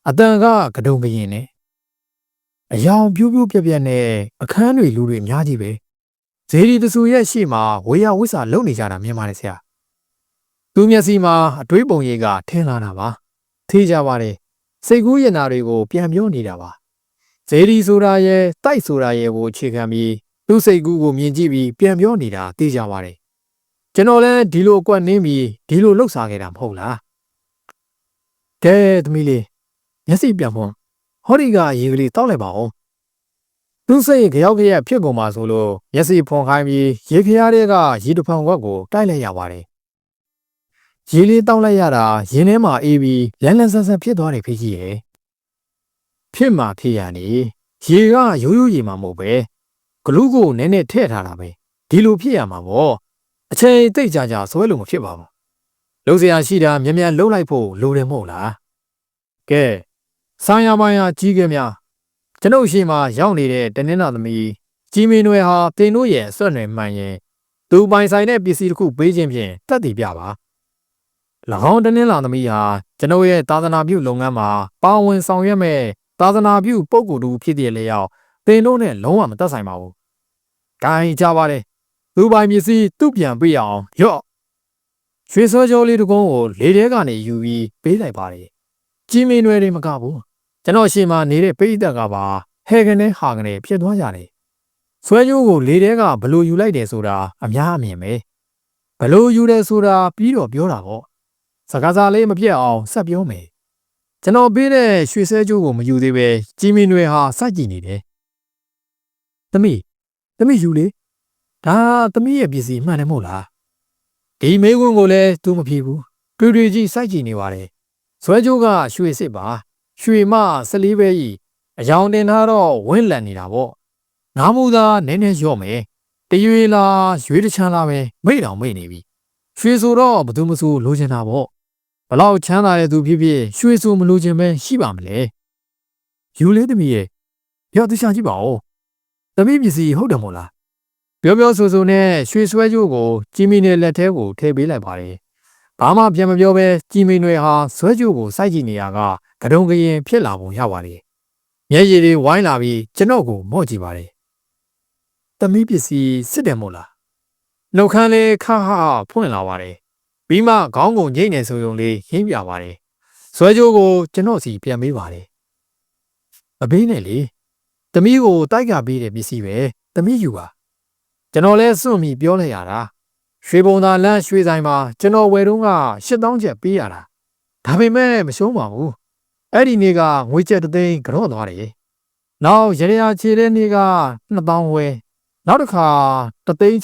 အတန်ကကဒုံကရင်နဲ့အယောင်ပြူးပြူးပြက်ပြက်နဲ့အခန်းတွေလူတွေအများကြီးပဲဇေဒီတဆူရဲ့ရှေ့မှာဝေယဝိစာလုံနေကြတာမြင်ပါတယ်ဆရာသူမျက်စိမှာအတွေးပုံရိပ်ကထင်းလာတာပါထေးကြပါတယ်စိတ်ကူးရင်နာတွေကိုပြန်ပြောနေတာပါဇေဒီဆိုတာရဲ့တိုက်ဆိုတာရဲ့ကိုအခြေခံပြီးသူ့စိတ်ကူးကိုမြင်ကြည့်ပြီးပြန်ပြောနေတာသိကြပါတယ်ကျွန်တော်လည်းဒီလိုအကွက်နင်းပြီးဒီလိုလှုပ်ရှားခဲ့တာမဟုတ်လားကဲသမီးလေးမျက်စိပြန်ဖွင့်ဟောဒီကရေကလေးတောက်လိုက်ပါဦးသူစိတ်ကြောက်ကြက်ဖြစ်ကုန်ပါဆိုလို့မျက်စိဖွင့်ခိုင်းပြီးရေခရားတွေကရေတဖန်ခွက်ကိုတိုက်လိုက်ရပါတယ်ရေလေးတောက်လိုက်ရတာရင်ထဲမှာအေးပြီးလန်းလန်းဆန်းဆန်းဖြစ်သွားတယ်ဖေးကြီးရဲ့ဖြစ်မှာဖြစ်ရနေရေကရိုးရိုးရေမှာမဟုတ်ပဲဂလူးကိုနည်းနည်းထည့်ထားတာပဲဒီလိုဖြစ်ရမှာပေါ့အချိန်တိတ်ကြကြဆွဲလို့မဖြစ်ပါဘူးလှုပ်เสียရှိတာမြ мян လှုပ်လိုက်ဖို့လိုတယ်မဟုတ်လားကဲဆိုင်ရပိုင်းဟာကြီးခဲ့များကျွန်ုပ်ရှိမှရောက်နေတဲ့တနင်္လာသမီးကြီးမင်းတွေဟာတင်တို့ရဲ့အဆွတ်နယ်မှန်ရင်သူပိုင်ဆိုင်တဲ့ပစ္စည်းတစ်ခုပေးခြင်းဖြင့်တက်တည်ပြပါ၎င်းတနင်္လာသမီးဟာကျွန်ုပ်ရဲ့သာသနာပြုလုပ်ငန်းမှာပါဝင်ဆောင်ရွက်မဲ့သာသနာပြုပုဂ္ဂိုလ်တူဖြစ်တဲ့လျောက်တင်တို့နဲ့လုံးဝမသက်ဆိုင်ပါဘူး။ကိုင်းကြပါတယ်။သူပိုင်ပစ္စည်းသူ့ပြန်ပေးအောင်ရော့ရွှေစောကြောလေးတကုန်းကိုလေထဲကနေယူပြီးပေးလိုက်ပါတယ်။ကြီးမင်းတွေမကဘူး။ကျွန်တော်ရှေ့မှာနေတဲ့ပိဋကကပါဟဲကနေဟာကနေဖြစ်သွားကြတယ်။ဆွဲကြိုးကိုလေထဲကဘလို့ယူလိုက်တယ်ဆိုတာအများအမြင်ပဲ။ဘလို့ယူတယ်ဆိုတာပြီးတော့ပြောတာပေါ့။စကားစားလေးမပြတ်အောင်ဆက်ပြောမယ်။ကျွန်တော်ပေးတဲ့ရွှေစဲကြိုးကိုမယူသေးပဲကြီးမင်းတွေဟာစိုက်ကြည့်နေတယ်။သမီးယူလေဒါသမီးရဲ့ပစ္စည်းမှန်တယ်မဟုတ်လားဒီမေးခွန်းကိုလည်းသူမဖြေဘူးတွေ့တွေ့ကြီးစိုက်ကြည့်နေပါတယ်ဆွဲကြိုးကရွှေစစ်ပါရွှေမ14ပဲကြီးအယောင်တင်ထားတော့ဝင့်လန်နေတာပေါ့ငါးမူသားနည်းနည်းရော့မယ်တရွေလားရွေးတချမ်းလားပဲမိတ်တော်မိတ်နေပြီရွှေဆိုတော့ဘသူမဆိုလိုချင်တာပေါ့ဘလောက်ချမ်းသာတဲ့သူဖြစ်ဖြစ်ရွှေဆိုမလိုချင်ပဲရှိပါမလဲယူလေသမီးရဲ့ပြောသူရှာကြည့်ပါဦးသမီးပစ္စည်းဟုတ်တယ်မို့လားပြောဆိုဆိုနဲ့ရွှေဆွဲကြိုးကိုကြီးမင်းရဲ့လက်ထဲကိုထည့်ပေးလိုက်ပါတယ်ဘာမှပြန်မပြောဘဲကြီးမင်းတွေဟာဆွဲကြိုးကိုစိုက်ကြည့်နေရကကတုံကရင်ဖြစ်လာပုံရပါတယ်မျက်ရည်တွေဝိုင်းလာပြီးကျွန်တော်ကိုမော့ကြည့်ပါတယ်သမီးပစ္စည်းစစ်တယ်မို့လားနှုတ်ခမ်းလေးခါဟာဖွင့်လာပါတယ်ပြီးမှခေါင်းကိုညှိနေဆိုုံလေးဟင်းပြပါတယ်ဆွဲကြိုးကိုကျွန်တော်စီပြန်ပေးပါတယ်မပေးနဲ့လေသမီးကိုတိုက်ကပေးတဲ့ပစ္စည်းပဲသမီးယူပါကျွန်တော်လဲစွန့်ပြီးပြောလိုက်ရတာရွှေဘုံသာလမ်းရွှေဆိုင်မှာကျွန်တော်ဝယ်တော့က8000ကျပ်ပေးရတာဒါပေမဲ့မရှုံးပါဘူးအဲ့ဒီနေ့ကငွေကျပ်3သိန်းကြော့သွားတယ်နောက်ရရချေတဲ့နေ့က2000ဝယ်နောက်တစ်ခါ3,600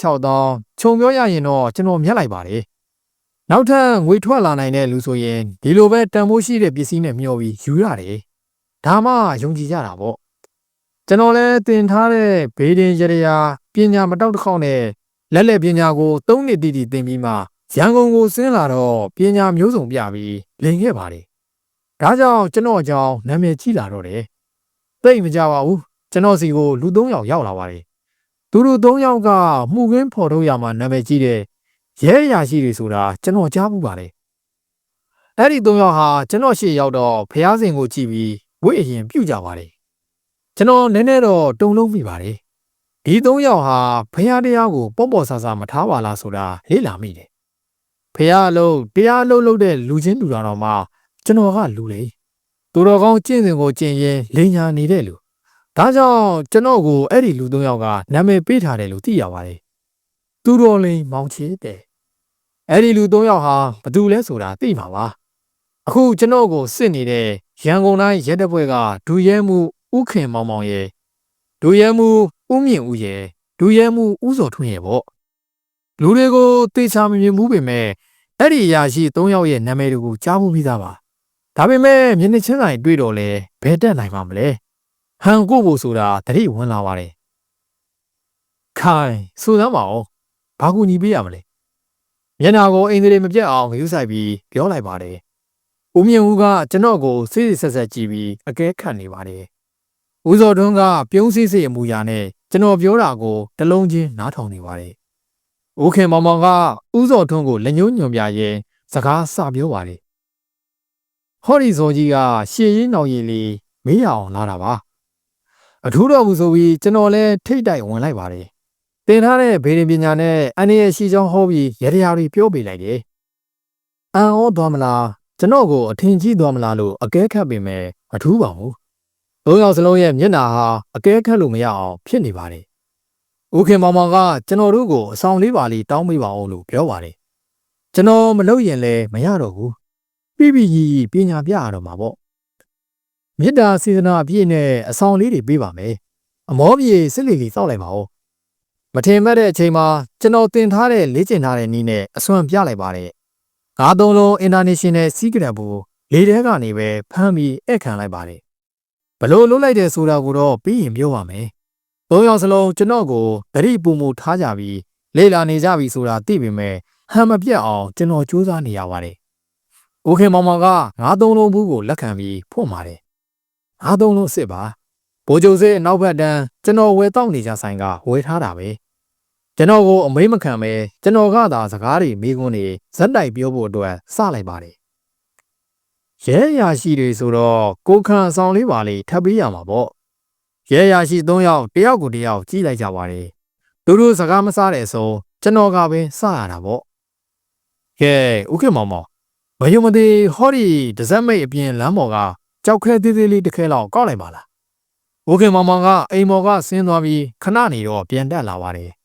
ခြုံပြောရရင်တော့ကျွန်တော်မြတ်လိုက်ပါတယ်နောက်ထပ်ငွေထွက်လာနိုင်တဲ့လူဆိုရင်ဒီလိုပဲတန်ဖိုးရှိတဲ့ပစ္စည်းနဲ့မျှော်ပြီးယူရတယ်ဒါမှယုံကြည်ကြတာပေါ့ကျွန်တော်လည်းတင်ထားတဲ့ဘေးဒင်ရရာပညာမတောက်တစ်ခေါက်နဲ့လက်လက်ပညာကို3နှစ်တိတိသင်ပြီးမှရန်ကုန်ကိုဆင်းလာတော့ပညာမျိုးစုံပြပြီးလင်ခဲ့ပါတယ်ဒါကြောင့်ကျွန်တော်အကြောင်းနာမည်ကြီးလာတော့တယ်သိမကြပါဘူးကျွန်တော်စီကိုလူ3ယောက်ရောက်လာပါတယ်သူတို့3ယောက်ကမှုခင်းဖော်ထုတ်ရမှာနာမည်ကြီးတဲ့ရဲအရာရှိတွေဆိုတာကျွန်တော်ကြားမှုပါတယ်အဲ့ဒီ3ယောက်ဟာကျွန်တော်ရှေ့ရောက်တော့ဖျားစင်ကိုကြည့်ပြီးဝိအရင်ပြုတ်ကြပါတယ်ကျွန်တော်နည်းနည်းတော့တုံလုံးမိပါတယ်ဒီ3ယောက်ဟာဖះတရားကိုပေါ့ပေါ့ဆာဆာမထားပါလားဆိုတာလေ့လာမိတယ်ဖះအလုံးတရားအလုံးလုပ်တဲ့လူချင်းလူတော်မှကျွန်တော်ကလူလေသူတော်ကောင်းကျင့်စဉ်ကိုကျင့်ရင်လိန်ညာနေတဲ့လူဒါကြောင့်ကျွန်တော်ကိုအဲ့ဒီလူ3ယောက်ကနာမည်ပေးထားတယ်လို့သိရပါတယ်သူတော်လိန်မောင်ချေတဲ့အဲ့ဒီလူ3ယောက်ဟာဘသူလဲဆိုတာသိမှာပါအခုကျွန်တော်ကိုစစ်နေတဲ့ရန်ကုန်တိုင်းရဲတပ်ဖွဲ့ကဒူရဲမှုဥခင်မောင်မောင်ရဲ့ဒူရဲမှုဦးမြင့်ဦးရဲ့ဒူရဲမှုဦးစောထွန်းရဲ့ပေါ့လူတွေကိုတေချာမမြင်ဘူးပေမဲ့အဲ့ဒီအရာရှိ3ယောက်ရဲ့နာမည်တွေကိုကြားမှုပြီးသားပါဒါပေမဲ့မျက်နှာချင်းဆိုင်တွေ့တော့လဲဘယ်တက်နိုင်မှာမလဲဟန်ကိုဖို့ဆိုတာတတိဝင်လာပါတယ်ခိုင်စူစမ်းပါဦးဘာကူညီပေးရမလဲမျက်နာကိုအင်္ဂလိပ်မပြတ်အောင်ဂရုစိုက်ပြီးပြောလိုက်ပါတယ် ဦးမြင့်ဦးကကျွန်တော်ကိုစိတ်ဆက်ဆက်ကြည့်ပြီးအကဲခတ်နေပါတယ်။ဦးစောထွန်းကပြုံးစိစိအမူအရာနဲ့ကျွန်တော်ပြောတာကိုတလုံးချင်းနားထောင်နေပါတယ်။ဦးခင်မောင်မောင်ကဦးစောထွန်းကိုလက်ညှိုးညွှန်ပြရင်စကားစပြောပါတယ်။ဟော်ဒီဇော်ကြီးကရှေ့ရင်းနောက်ရည်လေးမေးရအောင်လာတာပါ။အထူးတော်ဘူးဆိုပြီးကျွန်တော်လည်းထိတ်တိုက်ဝင်လိုက်ပါတယ်။တင်ထားတဲ့ဗေဒပညာနဲ့အန်ရဲ့ရှိချောင်းဟောပြီးရတရားတွေပြောပေးလိုက်တယ်။အန်ဟောသွားမလားကျွန်တော်ကိုအထင်ကြီးသွားမလားလို့အကဲခတ်ပေမဲ့မထူးပါဘူး။သုံးယောက်စလုံးရဲ့မျက်နှာဟာအကဲခတ်လို့မရအောင်ဖြစ်နေပါတယ်။ဦးခင်မောင်မောင်ကကျွန်တော်တို့ကိုအဆောင်လေးပါလေးတောင်းပေးပါဦးလို့ပြောပါတယ်။ကျွန်တော်မလုပ်ရင်လည်းမရတော့ဘူး။ပြီးပြီးကြီးပညာပြရတော့မှာပေါ့။မေတ္တာစေတနာအပြည့်နဲ့အဆောင်လေးတွေပေးပါမယ်။အမောပြေစစ်လေးလေးစောက်လိုက်ပါဦး။မထင်မဲ့တဲ့အချိန်မှာကျွန်တော်တင်ထားတဲ့လေ့ကျင့်ထားတဲ့နည်းနဲ့အစွမ်းပြလိုက်ပါတယ်။ငါးသုံးလုံး International Secret ဘူလေထဲကနေပဲဖမ်းပြီးဧည့်ခံလိုက်ပါတယ်။ဘလို့လွတ်လိုက်တယ်ဆိုတာကိုတော့ပြီးရင်ပြောပါမယ်။သုံးယောက်စလုံးကျွန်တော်ကိုသတိပူမှုထားကြပြီးလေ့လာနေကြပြီဆိုတာသိပေမဲ့ဟန်မပြတ်အောင်ကျွန်တော်ကြိုးစားနေရပါတယ်။ဦးခင်မောင်မောင်ကငါးသုံးလုံးဘူးကိုလက်ခံပြီးဖွင့်ပါတယ်။ငါးသုံးလုံးစစ်ပါ။ဘိုးကျုပ်စေးနောက်ဘက်တန်းကျွန်တော်ဝယ်တောက်နေကြဆိုင်ကဝယ်ထားတာပဲ။ကျွန်တော်ကိုအမိမခံပဲကျွန်တော်ကသာစကားတွေမိကွန်းနေဇက်တိုက်ပြောဖို့အတွက်စလိုက်ပါတယ်။ရဲရာရှိတွေဆိုတော့ကိုခန့်ဆောင်လေးပါလေးထပ်ပေးရမှာပေါ့။ရဲရာရှိ၃ယောက်တယောက်ကိုတယောက်ကြည့်လိုက်ကြပါတယ်။သူတို့စကားမစားတဲ့အဆုံးကျွန်တော်ကပဲစရတာပေါ့။ကဲဦးခင်မောင်မောင်မယုံမသေးဟောဒီဒဇက်မိတ်အပြင်လမ်းပေါ်ကကြောက်ခဲသေးသေးလေးတစ်ခဲလောက်ကောက်လိုက်ပါလား။ဦးခင်မောင်မောင်ကအိမ်မော်ကဆင်းသွားပြီးခဏနေတော့ပြန်တက်လာပါတယ်။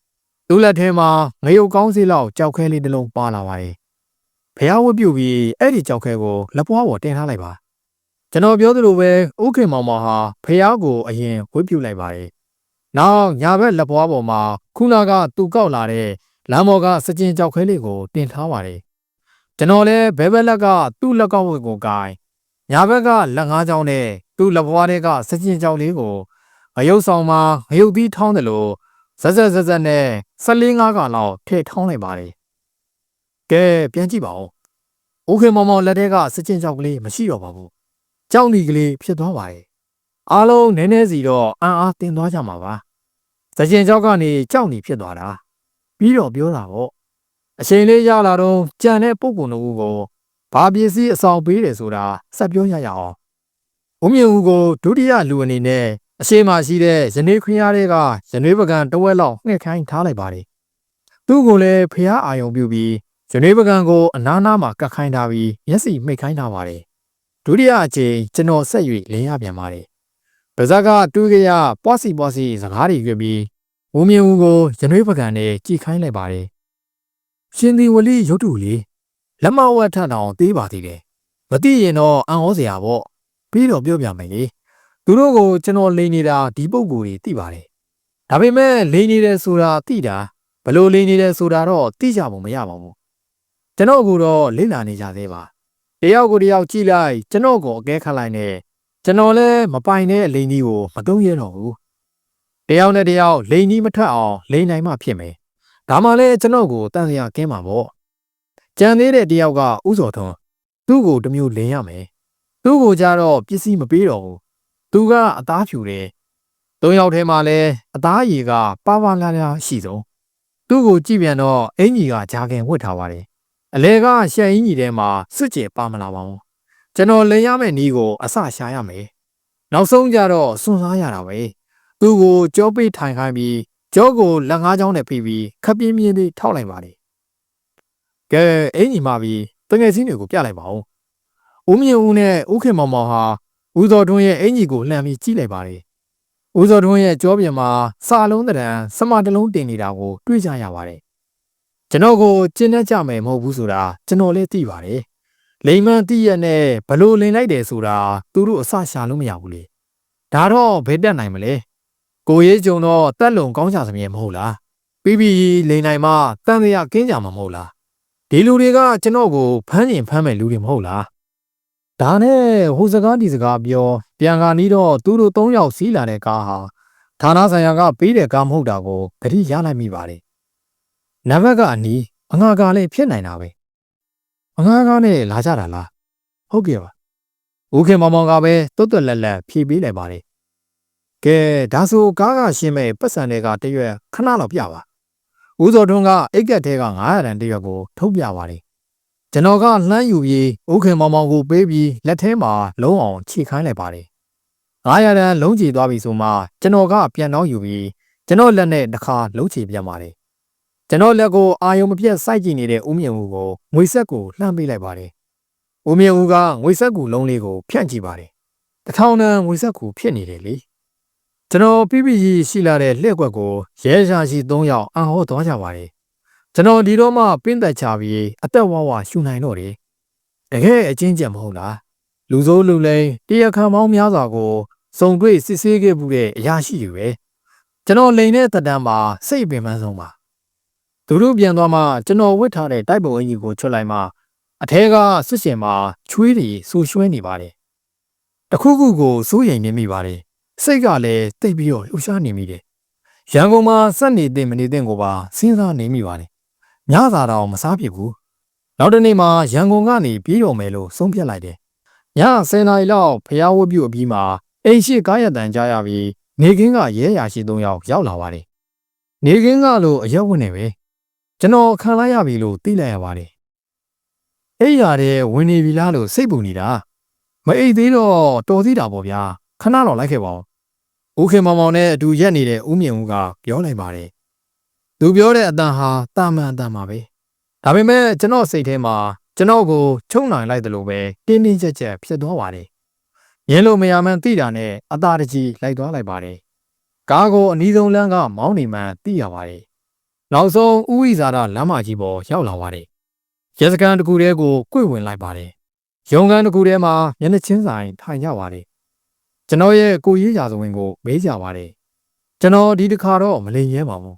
သူ့လက်ထဲမှာငရုတ်ကောင်းစီလောက်ကြောက်ခဲလေးတစ်လုံးပါလာပါတယ်။ဖះဝတ်ပြုတ်ပြီးအဲ့ဒီကြောက်ခဲကိုလက်ပွားပေါ်တင်ထားလိုက်ပါ။ကျွန်တော်ပြောသလိုပဲဦးခင်မောင်မောင်ဟာဖះကိုအရင်ဝတ်ပြုတ်လိုက်ပါတယ်။နောက်ညာဘက်လက်ပွားပေါ်မှာခုနကသူကောက်လာတဲ့လမ်းပေါ်ကစကြင်ကြောက်ခဲလေးကိုတင်ထားပါတယ်။ကျွန်တော်လည်းဘဲဘက်လက်ကသူ့လက်ကောက်ဝတ်ကိုကိုင်ညာဘက်ကလက်ငါးချောင်းနဲ့သူ့လက်ပွားတွေကစကြင်ကြောက်လေးကိုအယုတ်ဆောင်မှာငရုတ်သီးထောင်းတယ်လို့ဇက်နဲ့14-5ကလောက်ထည့်ထောင်းလိုက်ပါတယ်။ကဲပြန်ကြည့်ပါဦး။ဦးခင်မောင်မောင်လက်ထဲကစကြင်ကြောက်ကလေးမရှိတော့ပါဘူး။ကြောက်နီကလေးဖြစ်သွားပါတယ်။အားလုံးနည်းနည်းစီတော့အံ့အားတင်သွားကြမှာပါ။စကြင်ကြောက်ကနေကြောက်နီဖြစ်သွားတာ။ပြီးတော့ပြောတာပေါ့။အချိန်လေးရလာတော့ကြံတဲ့ပုံတို့ဦးကိုဘာပစ္စည်းအဆောင်ပေးတယ်ဆိုတာဆက်ပြောရအောင်။ဦးမြင့်ဦးကိုဒုတိယလူအနေနဲ့အရှိမရှိတဲ့ရနေခွင့်ရတဲ့ကရနေပကံတဝက်လောက်ငှက်ခိုင်းထားလိုက်ပါတယ်။သူ့ကိုလည်းဖះအာယုံပြုပြီးရနေပကံကိုအနားနားမှာကတ်ခိုင်းထားပြီးမျက်စိမှိတ်ခိုင်းထားပါတယ်။ဒုတိယအချိန်ကျွန်တော်ဆက်၍လင်းရပြန်ပါတယ်။ဗဇက်ကတူးကြရပွားစီစကားတွေရွက်ပြီးဦးမြင့်ဦးကိုရနေပကံနဲ့ကြည်ခိုင်းလိုက်ပါတယ်။ရှင်ဒီဝလီရုတ်တူလေးလက်မဝတ်ထထောင်သေးပါသေးတယ်။မသိရင်တော့အံ့ဩစရာပေါ့။ပြီးတော့ပြောပြမယ်လေ။သူတို့ကိုကျွန်တော်လိန်နေတာဒီပုံကိုယ်ကြီးသိပါတယ်။ဒါပေမဲ့လိန်နေတယ်ဆိုတာသိတာဘလို့လိန်နေတယ်ဆိုတာတော့သိကြပုံမရပါဘူး။ကျွန်တော်ကတော့လိမ့်လာနေကြသေးပါ။တယောက်ကိုတယောက်ကြည့်လိုက်ကျွန်တော်ကိုအကဲခတ်လိုက်နဲ့ကျွန်တော်လည်းမပိုင်တဲ့အလိန်ကြီးကိုမသုံးရတော့ဘူး။တယောက်နဲ့တယောက်လိန်ကြီးမထွက်အောင်လိန်နိုင်မှဖြစ်မယ်။ဒါမှလည်းကျွန်တော်ကိုတန်စရာကင်းမှာပေါ့။ကြံသေးတဲ့တယောက်ကဥစော်ထွန်းသူ့ကိုတမျိုးလင်းရမယ်။သူ့ကိုကြတော့ပစ္စည်းမပေးတော့ဘူး။သူကအသားဖြူတယ်။၃ယောက်ထဲမှာလည်းအသားရည်ကပါပါလာလာရှိဆုံး။သူ့ကိုကြည့်ပြန်တော့အင်ကြီးကဂျာခင်ဝတ်ထားပါတယ်။အလဲကရှက်အင်ကြီးထဲမှာစွတ်ကျဲပါမလာပါဘူး။ကျွန်တော်လင်ရမယ့်နီးကိုအစရှာရမယ်။နောက်ဆုံးကြတော့စွန့်စားရတာပဲ။သူ့ကိုကြောပိတ်ထိုင်ခိုင်းပြီးကြောကိုလက်ငါးချောင်းနဲ့ဖိပြီးခပ်ပြင်းပြင်းလေးထောက်လိုက်ပါတယ်။ကဲအင်ကြီးမှပြီးတငယ်ချင်းတွေကိုပြလိုက်ပါဦး။ဦးမြင့်ဦးနဲ့ဦးခင်မောင်မောင်ဟာဦးစောထွန်းရဲ့အင်ကြီးကိုလှမ်းပြီးကြည့်လိုက်ပါတယ်။ဦးစောထွန်းရဲ့ကြောပြင်မှာစာလုံးတရံစမတလုံးတင်နေတာကိုတွေ့ကြရပါတယ်။ကျွန်တော်ကိုကျင်းတတ်ကြမယ်မဟုတ်ဘူးဆိုတာကျွန်တော်လည်းသိပါတယ်။လိမ်မှန်သိရနဲ့ဘလို့လင်လိုက်တယ်ဆိုတာသူတို့အစရှာလို့မရဘူးလေ။ဒါတော့ဘယ်တက်နိုင်မလဲ။ကိုရေးကြုံတော့တက်လုံကောင်းကြစမြဲမဟုတ်လား။ပြီးပြီးလိမ်နိုင်မှတန်တရားကင်းကြမှာမဟုတ်လား။ဒီလူတွေကကျွန်တော်ကိုဖမ်းရင်ဖမ်းမဲ့လူတွေမဟုတ်လား။ဒါနဲ့ဟိုစကားဒီစကားပြောပြန်ကာနီးတော့သူတို့၃ယောက်စီးလာတဲ့ကားဟာဌာနဆိုင်ရာကပေးတဲ့ကားမဟုတ်တာကိုသတိရလိုက်မိပါတယ်။နံပါတ်ကအနီးအငှားကားလေးဖြစ်နိုင်တာပဲ။အငှားကားနဲ့လာကြတာလား ဟုတ်ကဲ့ပါဦးခင်မောင်မောင်ကပဲတွတ်တွတ်လက်လက်ဖြေပေးလိုက်ပါတယ်ကဲဒါဆိုကားကရှင်းမဲ့ပတ်စံတွေကတရွက်ခဏတော့ပြပါဦးစောထွန်းကအိတ်ကက်ထဲက900တန်တရွက်ကိုထုတ်ပြပါတယ်ကျွန်တော်ကလှမ်းယူပြီးဦးခင်မောင်မောင်ကိုပေးပြီးလက်ထဲမှာလုံးအောင်ခြိခိုင်းလိုက်ပါတယ်900တန်လုံးချီသွားပြီဆိုမှကျွန်တော်ကပြန်တော့ယူပြီးကျွန်တော်လက်နဲ့တစ်ခါလုံးချီပြန်ပါတယ်ကျွန်တော်လက်ကိုအာယုံမပြတ်စိုက်ကြည့်နေတဲ့ဦးမြင့်ဦးကိုငွေဆက်ကိုလှမ်းပေးလိုက်ပါတယ်ဦးမြင့်ဦးကငွေဆက်ကူလုံးလေးကိုဖြန့်ကြည့်ပါတယ်1000တန်ငွေဆက်ကူဖြစ်နေတယ်လေကျွန်တော်ပြပြကြီးရှိလာတဲ့လှည့်ကွက်ကိုရဲရှာရှိ3ယောက်အံ့ဟောသွားကြပါတယ်ကျွန်တော်ဒီတော့မှပင်းသက်ချပြီးအသက်ဝဝရှူနိုင်တော့တယ်တကယ်အချင်းကျက်မဟုတ်လားလူစိုးလူလိန်တရားခံပေါင်းများစွာကိုစုံတွေ့စစ်ဆေးခဲ့မှုတဲ့အရာရှိတွေပဲကျွန်တော်လိန်တဲ့တက်တန်းမှာစိတ်ပင်ပန်းဆုံးပါသူတို့ပြန်သွားမှကျွန်တော်ဝတ်ထားတဲ့တိုက်ပုံအင်ကြီးကိုချွတ်လိုက်မှအထဲကဆွစ်ရှင်မှာချွေးတွေဆူရွှဲနေပါတယ်တခုခုကိုစိုးရိမ်နေမိပါတယ်စိတ်ကလည်းတိတ်ပြီးတော့လှူရှားနေမိတယ်ရန်ကုန်မှာစက်နေတဲ့မနေတဲ့ကိုပါစဉ်းစားနေမိပါတယ်ညစာတော့မစားဖြစ်ဘူးနောက်တနေ့မှာရန်ကုန်ကနေပြေးတော်မယ်လို့ဆုံးဖြတ်လိုက်တယ်ည10 နာရီလောက်ဖျားဝတ်ပြုတ်အပြီးမှာအိမ်ရှိကားရတန်ကြားရပြီးနေကင်းကရဲရာရှိ3ယောက်ရောက်လာပါတယ်နေကင်းကလို့အရက်ဝင်နေပဲကျွန်တော်ခံလိုက်ရပြီလို့သိလိုက်ရပါတယ်အဲ့ရတဲ့ဝင်နေပြီလားလို့စိတ်ပူနေတာမအိတ်သေးတော့တော်သေးတာပေါ့ဗျာခဏတော့လိုက်ခဲ့ပါဦးဦးခင်မောင်မောင်နဲ့အတူရက်နေတဲ့ဦးမြင့်ဦးကပြောလိုက်ပါတယ်သူပြောတဲ့အတန်ဟာတာမန်အတန်ပါပဲဒါပေမဲ့ကျွန်တော်စိတ်ထဲမှာကျွန်တော်ကိုချုံနိုင်လိုက်တယ်လို့ပဲတင်းတင်းကြပ်ကြပ်ဖြစ်သွားပါတယ်ရင်းလို့မရမှန်းသိတာနဲ့အသာတကြီးလိုက်သွားလိုက်ပါတယ်ကားကိုအနီးဆုံးလမ်းကမောင်းနေမှန်းသိရပါတယ်နောက်ဆုံးဥဝိဇာရလမ်းမကြီးပေါ်ရောက်လာပါတယ်ရဲစခန်းတစ်ခုတည်းကို꿰ဝင်လိုက်ပါတယ်ရုံကန်တစ်ခုထဲမှာမျက်နှာချင်းဆိုင်ထိုင်ကြပါတယ်ကျွန်တော်ရဲ့ကိုရေးရာဇဝင်ကိုမေးကြပါတယ်ကျွန်တော်ဒီတစ်ခါတော့မလိမ်ရဲပါဘူး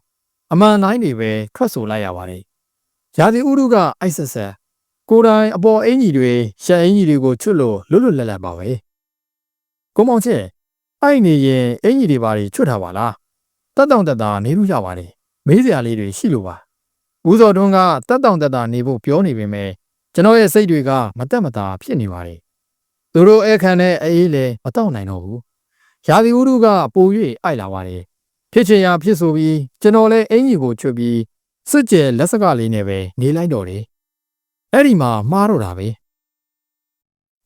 အမှန်တိုင်းတွေပဲထွက်ဆိုလိုက်ရပါတယ်ရာသီဥတုကအိုက်ဆက်ဆက်ကိုယ်တိုင်အပေါ်အင်ကြီးတွေရှက်အင်ကြီးတွေကိုချွတ်လို့လွတ်လွတ်လပ်လပ်ပါပဲကိုမောင်ချစ်အဲ့နေရင်အင်ကြီးတွေပါချွတ်ထားပါလားတက်တောင့်တက်တာနေလို့ရပါတယ်မေးစရာလေးတွေရှိလို့ပါဦးစောတွန်းကတက်တောင့်တက်တာနေဖို့ပြောနေပေမဲ့ကျွန်တော်ရဲ့စိတ်တွေကမတက်မတာဖြစ်နေပါတယ်သူတို့အခန်းနဲ့အေးလည်းမတောင့်နိုင်တော့ဘူးရာသီဥတုကပို၍အိုက်လာပါတယ်ဖြစ်ချင်ရာဖြစ်ဆိုပြီးကျွန်တော်လည်းအင်ကြီးကိုချွတ်ပြီးစစ်ကျဲလက်စကလေးနဲ့ပဲနေလိုက်တော့တယ်အဲ့ဒီမှာမှားတော့တာပဲ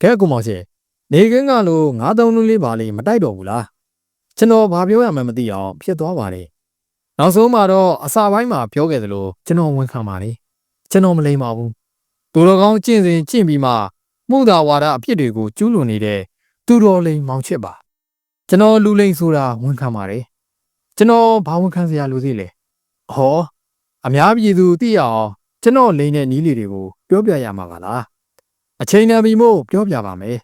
ကဲကူမောင်ချေနေကင်းကလို့930လေးပါလေးမတိုက်တော့ဘူးလားကျွန်တော်ဘာပြောရမှန်းမသိအောင်ဖြစ်သွားပါတယ်နောက်ဆုံးမှာတော့အစာပိုင်းမှာပြောခဲ့သလိုကျွန်တော်ဝန်ခံပါတယ်ကျွန်တော်မလိမ္မာဘူးသူတော်ကောင်းကျင့်စဉ်ကျင့်ပြီးမှမှုသာဝါဒအဖြစ်တွေကိုကျူးလွန်နေတဲ့သူတော်လိမ်မောင်ချစ်ပါကျွန်တော်လူလိမ်ဆိုတာဝန်ခံပါတယ်ကျွန်တော်ဘာဝန်ခံစရာလိုသေးလဲဟောအများပြည်သူသိရအောင်ကျွန်တော်လိမ်တဲ့နီးလေးတွေကိုပြောပြရမှာပါလားအချိန်နာပြီမို့ပြောပြပါမယ်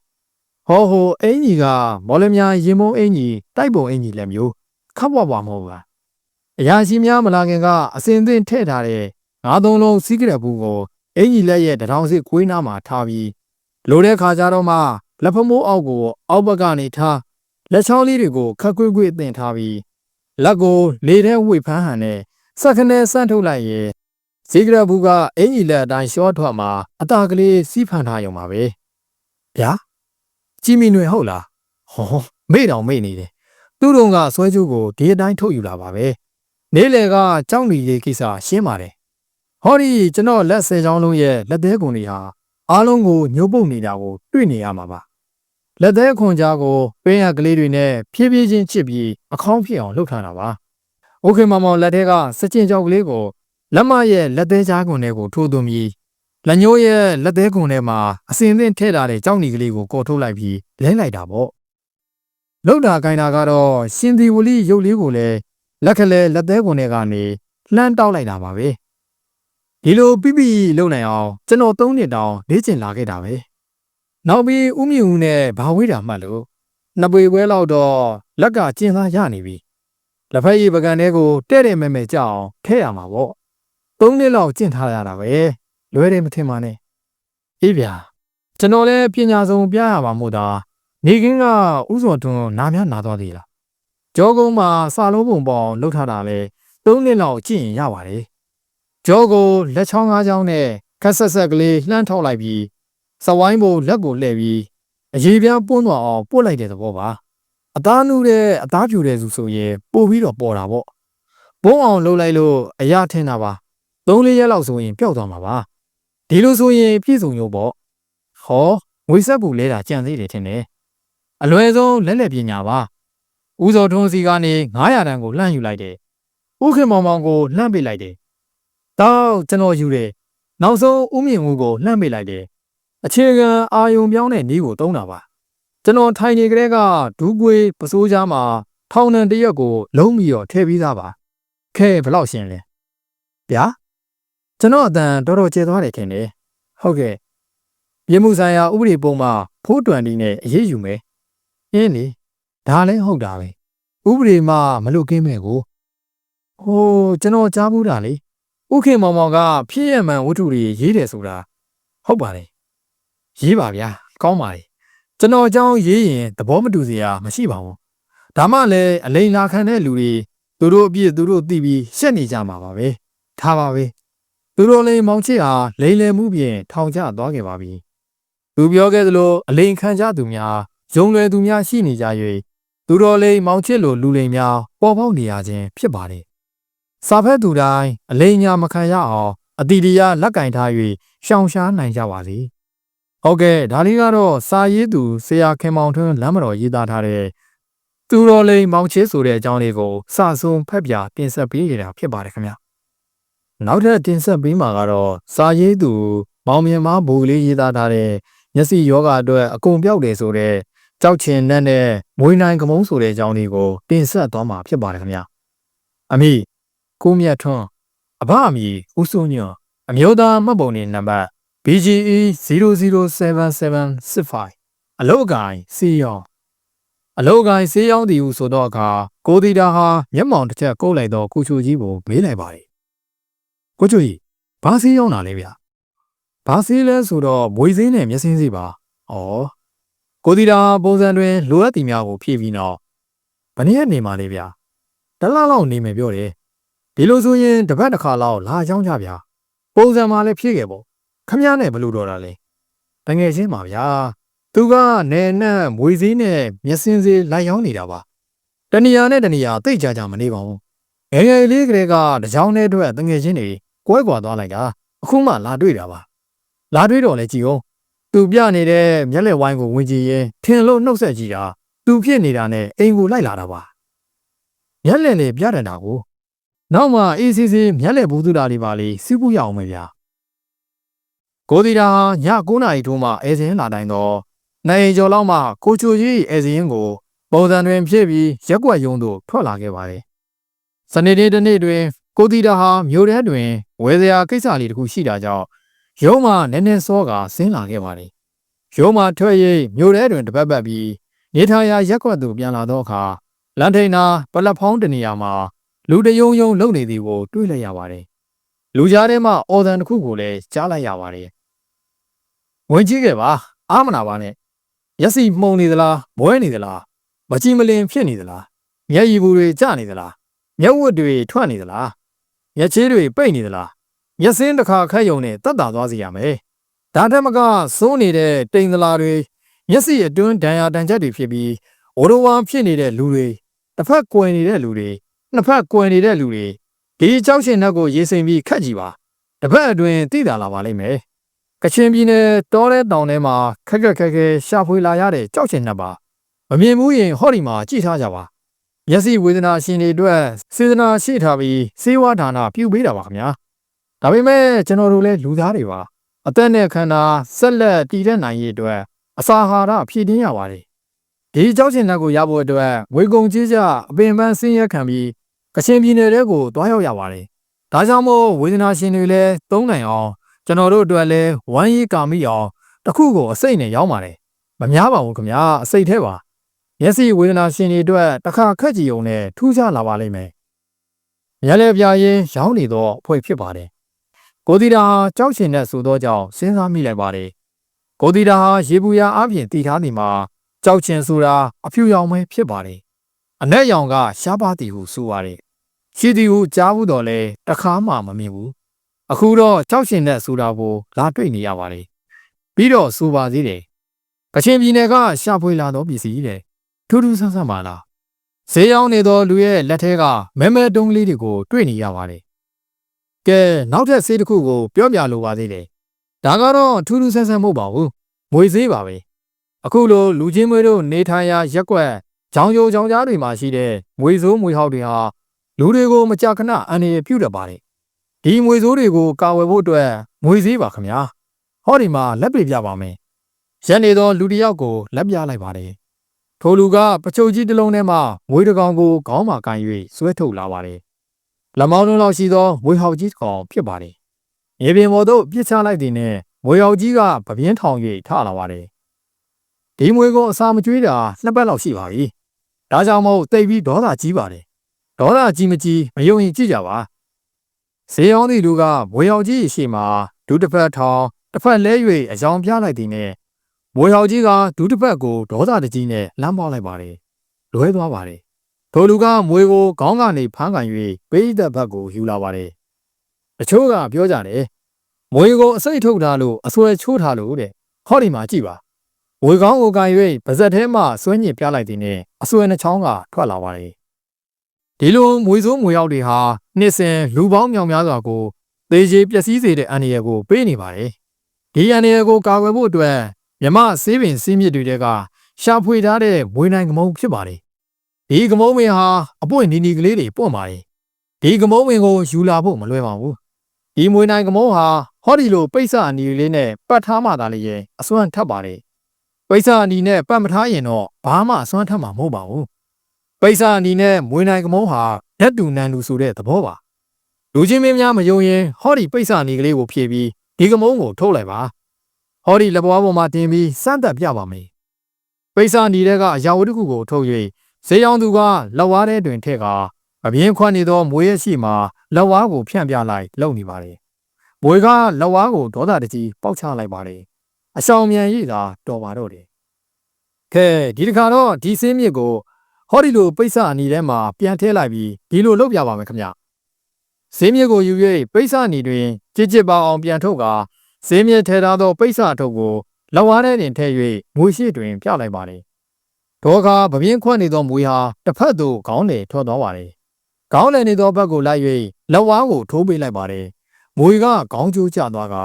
ဟောဟိုအင်ကြီးကမော်လမြိုင်ရင်မုံအင်ကြီးတိုက်ပုံအင်ကြီးလည်းမျိုးခပ်ပွားပွားမဟုတ်လားအရာရှိများမလာခင်ကအစင်သင့်ထည့်ထားတဲ့9-3လုံးစီးကြက်ဘူးကိုအင်ကြီးလက်ရဲ့တထောင်စစ်ခွေးနားမှာထားပြီးလိုတဲ့ခါကျတော့မှလက်ဖမိုးအောက်ကိုအောက်ဘက်ကနေထားလက်ချောင်းလေးတွေကိုခက်ခွေးခွေးတင်ထားပြီးလက်ကိုလေထဲဝှေ့ဖမ်းဟန်နဲ့စက်ခနဲဆန့်ထုတ်လိုက်ရဲ့စီးကြက်ဘူးကအင်ကြီးလက်အတိုင်းရှော့ထွက်မှာအတာကလေးစီးဖန်ထားရုံပါပဲဗျာကြည်မီနွယ်ဟုတ်လားဟောမေ့တောင်မေ့နေတယ်သူ့တို့ကဆွဲကြိုးကိုဒီအတိုင်းထုတ်ယူလာပါပဲနေလေကကြောက်နေရေးကိစ္စရှင်းပါတယ်ဟောဒီကျွန်တော်လက်10ချောင်းလုံးရဲ့လက်သေးကုန်တွေဟာအားလုံးကိုညှို့ပုတ်နေတာကိုတွေ့နေရမှာပါလက်သေးခွန်ကြားကိုပင်းရကလေးတွေနဲ့ဖြည်းဖြည်းချင်းချစ်ပြီးအခေါင်းဖြစ်အောင်လှုပ်ထားတာပါโอเคမောင်မောင်လက်ထဲကစကြင်ကြောက်ကလေးကိုလက်မရဲ့လက်သေးချားကွန်ထဲကိုထိုးသွင်းပြီးလက်ညှိုးရဲ့လက်သေးကွန်ထဲမှာအစင်သင့်ထည့်ထားတဲ့ကြောက်နီကလေးကိုကော်ထုတ်လိုက်ပြီးလဲလိုက်တာပေါ့လှုပ်တာကိုင်းတာကတော့ရှင်ဒီဝလီရုပ်လေးကိုလည်းလက်ခလဲလက်သေးကွန်ထဲကနေလှမ်းတောက်လိုက်တာပါပဲဒီလိုပြပြလုံနိုင်အောင်ကျွန်တော်3နှစ်တောင်လေ့ကျင့်လာခဲ့တာပဲနောက်ပြီးဦးမြင့်ဦးနဲ့ဘာဝေးတာမှတ်လို့နှစ်ပေပွဲလောက်တော့လက်ကကျင်သားရနေပြီလက်ဖက်ရည်ပကံထဲကိုတဲ့တဲ့မဲ့မဲ့ကြအောင်ထဲရမှာပေါ့3နှစ်လောက်ကျင့်ထားရတာပဲလွဲတယ်မထင်ပါနဲ့အေးဗျာကျွန်တော်လည်းပညာဆုံးပြရပါမို့သာနေကင်းကဥစောတွန်းနာများနာသွားသေးလားကြောကုန်းမှာစာလုံးပုံပေါအောင်လှုပ်ထားတာလဲ3နှစ်လောက်ကျင့်ရင်ရပါတယ်ကြောကိုလက်ချောင်း5ချောင်းနဲ့ခက်ဆက်ဆက်ကလေးလှမ်းထောက်လိုက်ပြီး စဝိုင်းပုံလက်ကိုလှည့်ပြီးအရေးပြားပွန်းသွားအောင်ပို့လိုက်တဲ့သဘောပါအသားနူးတဲ့အသားဖြူတဲ့သူဆိုရင်ပို့ပြီးတော့ပေါ်တာပေါ့ဘုံအောင်လှုပ်လိုက်လို့အရာထင်တာပါ3-4ရက်လောက်ဆိုရင်ပျောက်သွားမှာပါဒီလိုဆိုရင်ပြည့်စုံရုံပေါ့ဟောငွေဆက်ပူလဲတာကြံသေးတယ်ထင်တယ်အလွယ်ဆုံးလက်လက်ပညာပါဦးစောထွန်းစီကနေ900တန်းကိုလှမ်းယူလိုက်တယ်ဥခင်မောင်မောင်ကိုလှမ်းပေးလိုက်တယ်တောက်ကျွန်တော်ယူတယ်နောက်ဆုံးဦးမြင့်ဦးကိုလှမ်းပေးလိုက်တယ်အခြေခံအာယုံပြောင်းတဲ့နည်းကိုသုံးတာပါကျွန်တော်ထိုင်နေကြတဲ့ကဒူးကွေးပစိုးချားမှာထောင်နှံတရက်ကိုလုံးပြီးတော့ထည့်ပြီးသားပါခဲဘလောက်ရှင်းလဲဗျာကျွန်တော်အတန်တော်တော်ကျေသွားတယ်ခင်တယ်ဟုတ်ကဲ့ပြည်မှုဆိုင်ရာဥပဒေပုံမှာ420နဲ့အရေးယူမယ်အင်းလေဒါလည်းဟုတ်တာပဲဥပဒေမှာမလွတ်ကင်းမဲ့ကိုဟိုကျွန်တော်ကြားဘူးတာလေဥခင်မောင်မောင်ကဖြစ်ရမှန်ဝတ္ထုတွေရေးတယ်ဆိုတာဟုတ်ပါလေရေးပါဗျာကောင်းပါလေကျွန်တော်အကြောင်းရေးရင်သဘောမတူစရာမရှိပါဘူးဒါမှလည်းအလိန်လာခံတဲ့လူတွေသူတို့အပြစ်သူတို့သိပြီးရှက်နေကြမှာပါပဲထားပါပဲသူတို့လည်းမောင်ချစ်ဟာလိန်လည်မှုပြင်ထောင်ကျသွားခဲ့ပါပြီသူပြောခဲ့သလိုအလိန်ခံကြသူများယုံလွယ်သူများရှိနေကြ၍သူတော်လေးမောင်ချစ်လိုလူလိမ်များပေါ်ပေါက်နေရခြင်းဖြစ်ပါတယ်စာဖက်သူတိုင်းအလိမ်ညာမခံရအောင်အတိတရားလက်ကင်ထား၍ရှောင်ရှားနိုင်ကြပါစေဟုတ်ကဲ့ဒါလေးကတော့စာရေးသူဆရာခင်မောင်ထွန်းလမ်းမတော်ရေးသားထားတဲ့သူတော်လေးမောင်ချစ်ဆိုတဲ့အကြောင်းလေးကိုစဆုံးဖက်ပြတင်ဆက်ပေးရတာဖြစ်ပါတယ်ခင်ဗျနောက်ထပ်တင်ဆက်ပေးမှာကတော့စာရေးသူမောင်မြင်မဘူလေးရေးသားထားတဲ့မျက်စိယောဂအတွက်အကုန်ပြောက်တယ်ဆိုတဲ့ကြောက်ချင်နဲ့မွေးနိုင်ကမုန်းဆိုတဲ့အကြောင်းလေးကိုတင်ဆက်သွားမှာဖြစ်ပါတယ်ခင်ဗျအမိကိုမြတ်ထွန်းအဘအမိဦးစိုးညွန့်အမျိုးသားမှတ်ပုံတင်နံပါတ် BGE 007765အလုတ်ကိုင်စီယောင်အလုတ်ကိုင်စီယောင်တီဟုဆိုတော့အခါကိုတီတာဟာမျက်မှောင်တစ်ချက်ကုတ်လိုက်တော့ကိုချိုကြီးကိုမေးလိုက်ပါတယ်ကိုချိုကြီးဘာစီယောင်တာလဲဗျဘာစီလဲဆိုတော့မွေစင်းနဲ့မျက်စင်းစီပါဩကိုတီတာပုံစံတွင်လိုအပ်သည်များကိုဖြည့်ပြီးတော့ဘယ်နည်းနေမှာလဲဗျတလားလောက်နေမယ်ပြောတယ်ဒီလိုဆိုရင်တပတ်တစ်ခါလောက်လာချောင်းကြဗျာပုံစံမှာလည်းဖြည့်ခဲ့ပေါ့ခမည်းနဲ့ဘလို့တော့တာလဲတငယ်ချင်းပါဗျာသူကနယ်နဲ့မွေစည်းနဲ့မျက်စင်းစည်းလိုက်ရောက်နေတာပါတဏီယာနဲ့တဏီယာတိတ်ကြကြမနေပါဘူးငယ်ငယ်လေးကလေးကတကြောင်နဲ့အတွက်တငယ်ချင်းတွေကွဲကွာသွားလိုက်တာအခုမှလာတွေ့တာပါလာတွေ့တော့လဲကြည်အောင်သူပြနေတဲ့မျက်လက်ဝိုင်းကိုဝင်ကြည့်ရင်ထင်လို့နှုတ်ဆက်ကြည့်တာသူဖြစ်နေတာနဲ့အိမ်ကိုလိုက်လာတာပါမျက်လက်နဲ့ပြတတ်တာကိုနောက်မှအေးစီစီမျက်လက်ဘူးသူတာလေးပါလေစီးပူရအောင်မယ်ဗျာကိုတီတာည9 နာရီထိုးမှအဲစင်းလာတိုင်းတော့နိုင်ကျော်လောက်မှကိုချိုကြီးအဲစင်းကိုပုံစံတွင်ဖြည့်ပြီးရက်ွက်ရုံတို့ထွက်လာခဲ့ပါတယ်စနေနေ့တစ်နေ့တွင်ကိုတီတာဟာမြို့ထဲတွင်ဝယ်စရာကိစ္စလေးတစ်ခုရှိတာကြောင့်ရုံးမှနည်းနည်းစောကဆင်းလာခဲ့ပါတယ်ရုံးမှထွက်ရိပ်မြို့ထဲတွင်တပတ်ပတ်ပြီးနေထိုင်ရာရက်ွက်သို့ပြန်လာတော့အခါလန်ထိန်နာပလက်ဖောင်းတနေရာမှာလူတယုံယုံလုံနေသည်ကိုတွေ့လိုက်ရပါတယ်လူကြားထဲမှာအော်တန်တစ်ခုကိုလည်းကြားလိုက်ရပါတယ်ဝင်ကြည့်ခဲ့ပါအားမနာပါနဲ့ရက်စီမှုံနေသလားမွဲနေသလားမကြည်မလင်ဖြစ်နေသလားမျက်ရည်ဘူးတွေကျနေသလားမျက်ဝတ်တွေထွက်နေသလားမျက်ချေးတွေပိတ်နေသလားမျက်စင်းတစ်ခါခတ်ယုံနဲ့တက်တာသွားစီရမယ်ဒါတမကစိုးနေတဲ့တိမ်သလားတွေမျက်စိအတွင်းဒဏ်ရာတန်ချက်တွေဖြစ်ပြီးဝရဝါဖြစ်နေတဲ့လူတွေတစ်ဖက်ကွယ်နေတဲ့လူတွေနှစ်ဖက်ကွယ်နေတဲ့လူတွေဒီကြောက်ရှင်နှက်ကိုရေးစိမ်ပြီးခတ်ကြည့်ပါတစ်ဖက်အတွင်းသိတာလာပါလိမ့်မယ်ကချင်ပြည်နယ်တောထဲတောင်ထဲမှာခက်ခက်ခဲရှာဖွေလာရတဲ့ကြောက်ရှင်နှက်ပါမမြင်ဘူးရင်ဟောဒီမှာကြည့်ထားကြပါမျက်စိဝေဒနာရှင်တွေအတွက်စေတနာရှိထားပြီးစေဝါဒါနာပြုပေးတာပါခင်ဗျာဒါပေမဲ့ကျွန်တော်တို့လည်းလူသားတွေပါအသက်နဲ့ခန္ဓာဆက်လက်တည်တဲ့နိုင်ရည်အတွက်အစာအာဟာရဖြည့်တင်းရပါတယ်ဒီကြောက်ရှင်နှက်ကိုရဖို့အတွက်ဝေကုံကြီးကြအပင်ပန်းဆင်းရဲခံပြီးကချင်ပြည်နယ်ထဲကိုတွားရောက်ရပါတယ်ဒါကြောင့်မို့ဝေဒနာရှင်တွေလည်းသုံးနိုင်အောင်ကျွန်တော်တို့အတွက်လည်းဝမ်းရေးကာမိအောင်တခုကိုအစိတ်နဲ့ရောင်းပါတယ်မများပါဘူးခင်ဗျာအစိတ်ထဲပါမျက်စိဝေဒနာရှင်တွေအတွက်တစ်ခါခက်ကြည့်ုံနဲ့ထူးခြားလာပါလိမ့်မယ်မျက်လည်းပြရင်ရောင်းနေတော့အဖွဲ့ဖြစ်ပါတယ်ကိုတီတာကြောက်ရှင်နဲ့ဆိုတော့ကြောင့်စဉ်းစားမိလိုက်ပါတယ်ကိုတီတာဟာရေဘူးရအပြင်တည်ထားနေမှာကြောက်ချင်ဆိုတာအဖြူရောင်ပဲဖြစ်ပါတယ်အနက်ရောင်ကရှားပါးတီဟုဆိုပါတယ်ရှိတီဟုကြားဘူးတော့လဲတခါမှမမြင်ဘူးအခုတော့ကြောက်ရှင်နဲ့ဆိုတာကိုလာတွေ့နေရပါတယ် ပြီးတော့ဆိုပါသေးတယ်ကချင်ပြည်နယ်ကရှာဖွေလာသောပစ္စည်းတဲ့ထူးထူးဆန်းဆန်းပါလားဈေးရောက်နေသောလူရဲ့လက်ထဲကမဲမဲတုံးလေးတွေကိုတွေ့နေရပါတယ်ကဲနောက်ထပ်ဆေးတစ်ခုကိုပြောပြလိုပါသေးတယ်ဒါကတော့ထူးထူးဆန်းဆန်းမဟုတ်ပါဘူးငွေဈေးပါပဲအခုလိုလူချင်းမွေးတို့နေထိုင်ရာရက်ကွက်ကြောင်ကြိုကြောင်ကြားတွေမှာရှိတဲ့ငွေစိုးငွေဟောက်တွေဟာလူတွေကိုမကြာခဏအန္တရာယ်ပြုတတ်ပါတယ်ဒီငွေစိုးတွေကိုကာဝယ်ဖို့အတွက်ငွေဈေးပါခင်ဗျာဟောဒီမှာလက်ပြပြပါမယ်ရက်နေသောလူတစ်ယောက်ကိုလက်ပြလိုက်ပါတယ်ထိုလူကပချုပ်ကြီးတစ်လုံးထဲမှာငွေတစ်ကောင်ကိုခေါင်းမှာကန်၍ဆွဲထုတ်လာပါတယ်လက်မောင်းလုံးလောက်ရှိသောငွေဟောက်ကြီးတစ်ကောင်ဖြစ်ပါတယ်မြေပြင်ပေါ်သို့ပြစ်ချလိုက်သည်နဲ့ငွေဟောက်ကြီးကပပြင်းထောင်၍ထလာပါတယ်ဒီငွေကိုအစာမကျွေးတာနှစ်ပတ်လောက်ရှိပါပြီဒါကြောင့်မို့တိတ်ပြီးဒေါသကြီးပါတယ်ဒေါသကြီးမကြီးမယုံရင်ကြည့်ကြပါဈေးရောင်းသည့်လူကငွေဟောက်ကြီးရှိမှဒုတစ်ဖက်ထောင်တစ်ဖက်လဲ၍အယောင်ပြလိုက်သည်နဲ့ငွေဟောက်ကြီးကဒုတစ်ဖက်ကိုဒေါသတကြီးနဲ့လမ်းပေါက်လိုက်ပါတယ်လွဲသွားပါတယ်ထိုလူကငွေကိုခေါင်းကနေဖမ်းကန်၍ပိဋကဘက်ကိုယူလာပါတယ်တချို့ကပြောကြတယ်ငွေကိုအစိတ်ထုတ်ထားလို့အဆွဲချိုးထားလို့တဲ့ဟောဒီမှာကြည့်ပါငွေကောင်းကိုကန်၍ပါဇက်ထဲမှဆွဲညစ်ပြလိုက်သည်နဲ့အဆွဲနှချောင်းကထွက်လာပါတယ်ဒီလိုငွေစိုးငွေရောက်တွေဟာနှစ်စဉ်လူပေါင်းမြောင်များစွာကိုသေချေပျက်စီးစေတဲ့အန္တရာယ်ကိုပေးနေပါတယ်ဒီအန္တရာယ်ကိုကာကွယ်ဖို့အတွက်မြမဆေးပင်စည်းမြစ်တွေကရှာဖွေထားတဲ့မွေနိုင်ကမုံဖြစ်ပါတယ်ဒီကမုံပင်ဟာအပွင့်နီနီကလေးတွေပွင့်ပါတယ်ဒီကမုံပင်ကိုယူလာဖို့မလွယ်ပါဘူးဒီမွေနိုင်ကမုံဟာဟောဒီလိုပိတ်စအနီလေးနဲ့ပတ်ထားမှသာလေရဲ့အစွမ်းထပ်ပါတယ်ပိတ်စအနီနဲ့ပတ်မထားရင်တော့ဘာမှအစွမ်းထပ်မှာမဟုတ်ပါဘူးပိတ်စအနီနဲ့မွေနိုင်ကမုံဟာဓာတ်တူနန်တူဆိုတဲ့သဘောပါလူချင်းမင်းများမယုံရင်ဟောဒီပိတ်စအနီကလေးကိုဖြည့်ပြီးဒီကမုံကိုထုတ်လိုက်ပါဟောဒီလက်ပွားပေါ်မှာတင်ပြီးစမ်းသပ်ပြပါမယ်ပိတ်စအနီတွေကအရာဝတ္ထုကိုထုတ်၍ဈေးရောင်းသူကလက်ဝါးထဲတွင်ထည့်ကအပြင်းခွက်နေသောမွေရဲ့ရှိမှလက်ဝါးကိုဖြန့်ပြလိုက်လုံနေပါတယ်မွေကလက်ဝါးကိုဒေါသတကြီးပေါက်ချလိုက်ပါတယ်အဆောင်မြန်ရည်သာတော်ပါတော့တယ်ကဲဒီတစ်ခါတော့ဒီစင်းမြစ်ကိုဟောဒီလိုပိတ်စအနီထဲမှာပြန်ထည့်လိုက်ပြီးဒီလိုလုပ်ပြပါမယ်ခင်ဗျစင်းမြစ်ကိုယူ၍ပိတ်စအနီတွင်ကြစ်ကြစ်ပေါအောင်ပြန်ထုတ်ကစင်းမြစ်ထဲထားသောပိတ်စအထုပ်ကိုလက်ဝါးထဲတွင်ထည့်၍မွေရှိတွင်ပြလိုက်ပါတယ်ဒေါကပပြင်းခွက်နေသောမွေဟာတစ်ဖက်သို့ခေါင်းလေထွက်သွားပါတယ်ခေါင်းလေနေသောဘက်ကိုလိုက်၍လက်ဝါးကိုထိုးပေးလိုက်ပါတယ်မွေကခေါင်းကျိုးကျသွားက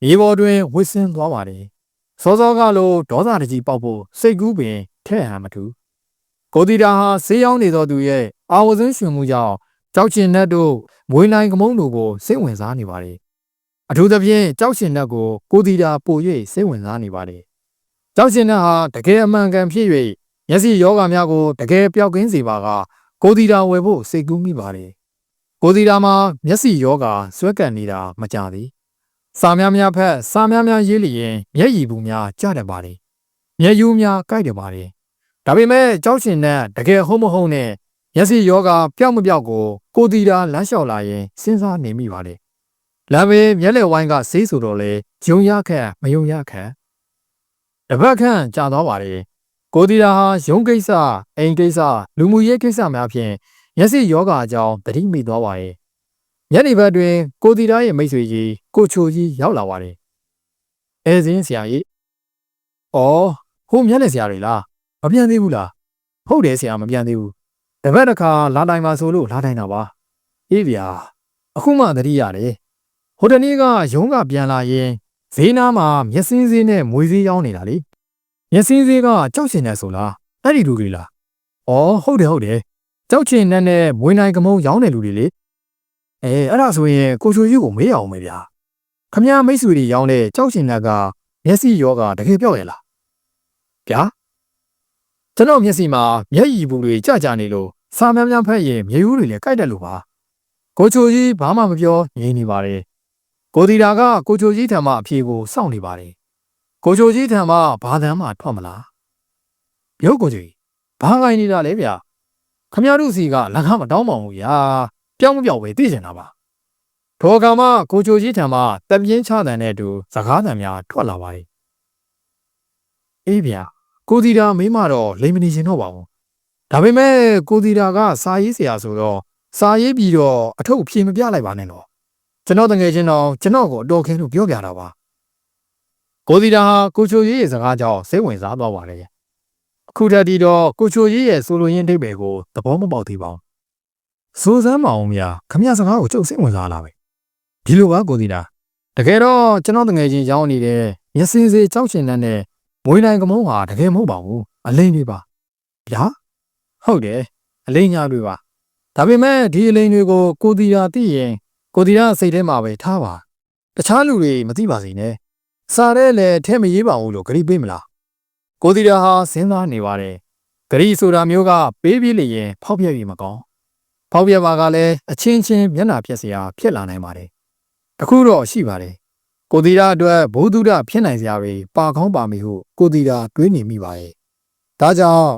မြေပေါ်တွင်ဝစ်ဆင်းသွားပါတယ်စောစောကလိုဒေါသတကြီးပေါက်ဖို့စိတ်ကူးပင်ထဲ့ဟန်မထူးကိုတီတာဟာဈေးရောက်နေသောသူရဲ့အာဝဇင်းရှင်မှုကြောင့်ကြောက်ချင်တဲ့တို့မွေနိုင်ကမုံတို့ကိုစိတ်ဝင်စားနေပါတယ်အထူးသဖြင့်ကြောက်ရှင်တဲ့ကိုတီတာပို၍စိတ်ဝင်စားနေပါတယ်ကြောက်ရှင်တဲ့ဟာတကယ်အမှန်ကန်ဖြစ်၍မျက်စိယောဂများကိုတကယ်ပျောက်ကင်းစေပါကကိုတီတာဝယ်ဖို့စိတ်ကူးမိပါတယ်ကိုတီတာမှာမျက်စိယောဂဆွဲကပ်နေတာမကြသည်စာများများဖက်စာများများရေးလျင်မျက်ရည်ဘူးများကျတတ်ပါတယ်မျက်ယူးများကိုက်တတ်ပါတယ်ဒါပေမဲ့ကြောက်ရှင်တဲ့တကယ်ဟုတ်မဟုတ်နဲ့မျက်စိယောဂပျောက်မပျောက်ကိုတီတာလမ်းလျှောက်လာရင်စဉ်းစားနေမိပါတယ်လမ်းဘေးမျက်လက်ဝိုင်းကဆေးဆိုတော့လေဂျုံရခက်မယုံရခက်တပတ်ခန့်ကြာသွားပါတယ်ကိုတီတာဟာရုံးကိစ္စအိမ်ကိစ္စလူမှုရေးကိစ္စများဖြင့်မျက်စိယောဂအကြောင်းသတိမိသွားပါရဲ့ညနေဘက်တွင်ကိုတီတာရဲ့မိတ်ဆွေကြီးကိုချိုကြီးရောက်လာပါတယ်အဲစင်းဆရာကြီးအော်ဟိုမျက်လက်ဆရာတွေလားမပြန်သေးဘူးလားဟုတ်တယ်ဆရာမပြန်သေးဘူးတပတ်တစ်ခါလာတိုင်းပါဆိုလို့လာတိုင်းတာပါအေးဗျာအခုမှသတိရတယ်ဟိုတနေ့ကရုံးကပြန်လာရင်ဈေးနားမှာမျက်စင်းစည်းနဲ့မွေစည်းရောင်းနေတာလေမျက်စင်းစည်းကကြောက်ရှင်နေဆိုလားအဲ့ဒီလူတွေလားဩဟုတ်တယ်ကြောက်ချင်နဲ့မွေနိုင်ကမုံရောင်းတဲ့လူတွေလေအဲ့ဒါဆိုရင်ကိုချိုကြီးကိုမေးရအောင်မေးဗျာခမည်းမိတ်ဆွေတွေရောင်းတဲ့ကြောက်ချင်တဲ့ကမျက်စိယောဂတကယ်ပြောက်ရလားဗျာကျွန်တော်မျက်စိမှာမျက်ရည်ဘူးတွေကြကြနေလို့စာများများဖက်ရင်မြေဦးတွေလည်းကြိုက်တယ်လို့ပါကိုချိုကြီးဘာမှမပြောငြိမ်နေပါတယ်ကိုတီတာကကိုချိုကြီးထံမှအဖြေကိုစောင့်နေပါတယ်ကိုချိုကြီးထံမှဘာသံမှထွက်မလားရုပ်ကိုကြီးဘာကိုင်းနေတာလဲဗျာခမရတို့စီကလက်ခမတောင်းပါဘူးရာပြောင်းမပြောက်ပဲသိကျင်တာပါထိုအခါမှကိုချိုကြီးထံမှတပ်ပြင်းချတဲ့နဲ့အတူစကားသံများထွက်လာပါတယ်အေးဗျာကိုတီတာမိမတော့လိမ်မနေရှင်တော့ပါဘူးဒါပေမဲ့ကိုတီတာကစာရေးဆရာဆိုတော့စာရေးပြီးတော့အထုပ်ဖြေမပြလိုက်ပါနဲ့တော့ကျွန်တော်တငယ်ချင်းတော်ကျွန်တော်ကိုအတော်ခဲလို့ပြောပြတာပါ ကိုစီတာဟာကိုချိုကြီးရဲ့စကားကြောင့်စိတ်ဝင်စားသွားပါတယ်အခုတည်းဒီတော့ကိုချိုကြီးရဲ့ဆိုလိုရင်းအဓိပ္ပာယ်ကိုသဘောမပေါက်သေးပါဘူးစိုးစမ်းမအောင်ဗျာခမရစကားကိုကျုပ်စိတ်ဝင်စားလာပဲဒီလိုပါကိုစီတာတကယ်တော့ကျွန်တော်တငယ်ချင်းရောင်းနေတဲ့မျက်စင်းစေးကြောက်ရှင်နဲ့မွေးနိုင်ကမုန်းဟာတကယ်မဟုတ်ပါဘူးအလိမ့်တွေပါဗျာဟုတ်တယ်အလိမ့်ညာတွေပါဒါပေမဲ့ဒီအလိမ့်တွေကိုကိုတီရာသိရင်ကိုတီရာစိတ်ထဲမှာပဲထားပါတခြားလူတွေမသိပါစေနဲ့စားရဲလည်းထဲမရေးပါဘူးလို့ဂရိပေးမလားကိုတီရာဟာစဉ်းစားနေပါတယ်ဂရိဆိုတာမျိုးကပေးပြီးလျင်ဖောက်ပြက်ပြီးမကောင်းဖောက်ပြက်ပါကလည်းအချင်းချင်းမျက်နှာဖြက်စရာဖြစ်လာနိုင်ပါတယ်အခုတော့ရှိပါတယ်ကိုတီရာအတွက်ဘုဒ္ဓဖြစ်နိုင်စရာတွေပါကောင်းပါမီဟုကိုတီရာတွေးနေမိပါရဲ့ဒါကြောင့်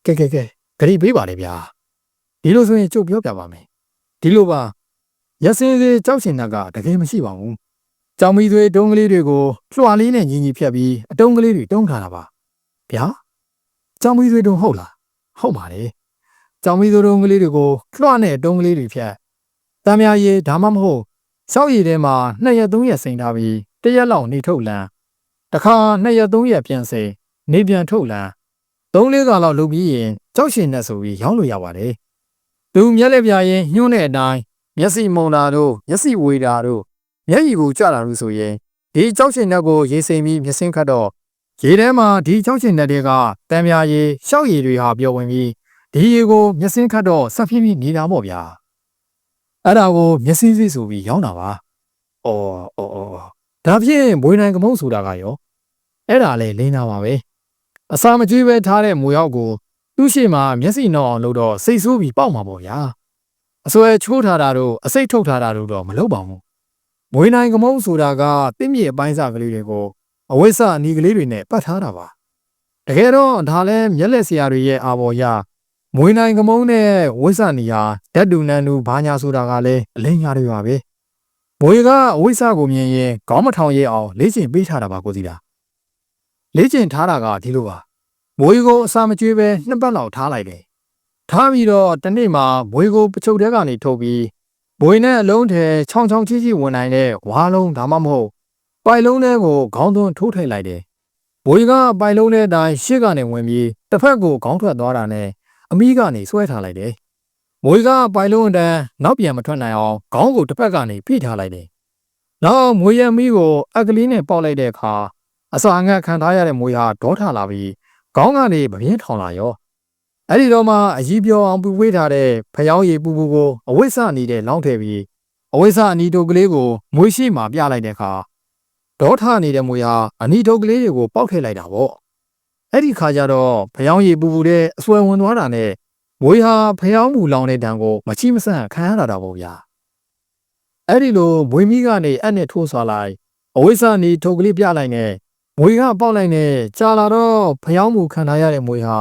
ကဲဂရိပေးပါလေဗျာဒီလိုဆိုရင်ကျုပ်ပြောပြပါမယ်ဒီလိုပါရက်စင်းစေးကြောက်ရှင်ကတကယ်မရှိပါဘူးကြောင်မီသွေးတုံးကလေးတွေကိုလွှာလေးနဲ့ညီဖြတ်ပြီးအတုံးကလေးတွေတုံးထားတာပါဗျာကြောင်မီသွေးတုံးဟုတ်လားဟုတ်ပါတယ်ကြောင်မီသွေးတုံးကလေးတွေကိုလွှာနဲ့တုံးကလေးတွေဖြတ်တမ်းများရည်ဒါမှမဟုတ်စောက်ရည်ထဲမှာ2ရက်3ရက်စိန်ထားပြီး1ရက်လောက်နေထုတ်လန်းတခါ2ရက်3ရက်ပြန်စိန်နေပြန်ထုတ်လန်း3-4 ခါလောက်လုပ်ပြီးရင်ကြောက်ရှင်နဲ့ဆိုပြီးရောင်းလို့ရပါတယ်သူမျက်လက်ပြရင်ညှိုးတဲ့အတိုင်းမျက်စိမုံတာတို့မျက်စိဝေတာတို့မျက်ရည်ကိုကြတာလို့ဆိုရင်ဒီကြောက်ရှင်နဲ့ကိုရေစိမ်ပြီးမျက်စင်းခတ်တော့ရေထဲမှာဒီကြောက်ရှင်နဲ့တွေကတမ်းများရည်ရှောက်ရည်တွေဟာပျော်ဝင်ပြီးဒီရေကိုမျက်စင်းခတ်တော့ဆက်ဖြည်းဖြည်းနေတာပေါ့ဗျာအဲ့ဒါကိုမျက်စိစိဆိုပြီးရောင်းတာပါအော်ဒါဖြင့်မွေးနိုင်ကမုန်းဆိုတာကရောအဲ့ဒါလေလိမ့်တာပါပဲအစာမကျွေးပဲထားတဲ့မွေရောက်ကိုသူ့ရှိမှမျက်စိနှောက်အောင်လုပ်တော့စိတ်ဆိုးပြီးပေါက်မှာပေါ့ဗျာအစွဲချိုးထားတာတို့အစိတ်ထုတ်ထားတာတို့တော့မလုပ်ပါဘူးမွေးနိုင်ကမုန်းဆိုတာကတင်းမြေအပိုင်းစားကလေးတွေကိုအဝိဆအနီးကလေးတွေနဲ့ပတ်ထားတာပါတကယ်တော့ဒါလည်းမျက်လက်ဆရာတွေရဲ့အာဘော်ရမွေးနိုင်ကမုန်းနဲ့ဝိဆနီယာဓာတ်တူနန်းတူဘာညာဆိုတာကလည်းအလိမ့်ညာတွေပါပဲမွေကအဝိဆကိုမြင်ရင်ခေါင်းမထောင်ရဲအောင်လေ့ကျင့်ပေးထားတာပါကိုစီတာလေ့ကျင့်ထားတာကဒီလိုပါမွေကိုအစာမကျွေးပဲ2ပတ်လောက်ထားလိုက်တယ်ထားပြီးတော့တနေ့မှာမွေကိုပချုပ်တဲကနေထုတ်ပြီးမွေနဲ့အလုံးထဲချောင်းချောင်းချီချီဝင်နိုင်တဲ့ဝါလုံးဒါမှမဟုတ်ပိုက်လုံးထဲကိုခေါင်းသွင်းထိုးထည့်လိုက်တယ်မွေကပိုက်လုံးထဲတိုင်းရှေ့ကနေဝင်ပြီးတစ်ဖက်ကိုခေါင်းထွက်သွားတာနဲ့အမိကနေဆွဲထားလိုက်တယ်မွေကပိုက်လုံးအတန်းနောက်ပြန်မထွက်နိုင်အောင်ခေါင်းကိုတစ်ဖက်ကနေဖိထားလိုက်တယ်နောက်မွေရဲ့မိကိုအက်ကလေးနဲ့ပေါက်လိုက်တဲ့အခါအစာငတ်ခံထားရတဲ့မွေဟာဒေါထလာပြီးခေါင်းကနေပပြင်းထောင်လာရောအဲ့ဒီတော့မှအကြီးပြောအောင်ပူဝေးထားတဲ့ဖျောင်းရည်ပူကိုအဝိဆနေတဲ့လောင်းထည့်ပြီးအဝိဆအနီတို့ကလေးကိုမွေရှိမှပြလိုက်တဲ့အခါဒေါထနေတဲ့မွေဟာအနီတို့ကလေးတွေကိုပေါက်ထည့်လိုက်တာပေါ့အဲ့ဒီခါကျတော့ဖျောင်းရည်ပူတဲ့အစွဲဝင်သွားတာနဲ့မွေဟာဖျောင်းမူလောင်တဲ့တံကိုမချိမဆန့်ခံရတာပေါ့ဗျာအဲ့ဒီလိုမွေမိကနေအနဲ့ထိုးဆွာလိုက်အဝိဆအနီထုတ်ကလေးပြလိုက်နဲ့မွေကပေါက်လိုက်နဲ့ကြာလာတော့ဖျောင်းမူခံထားရတဲ့မွေဟာ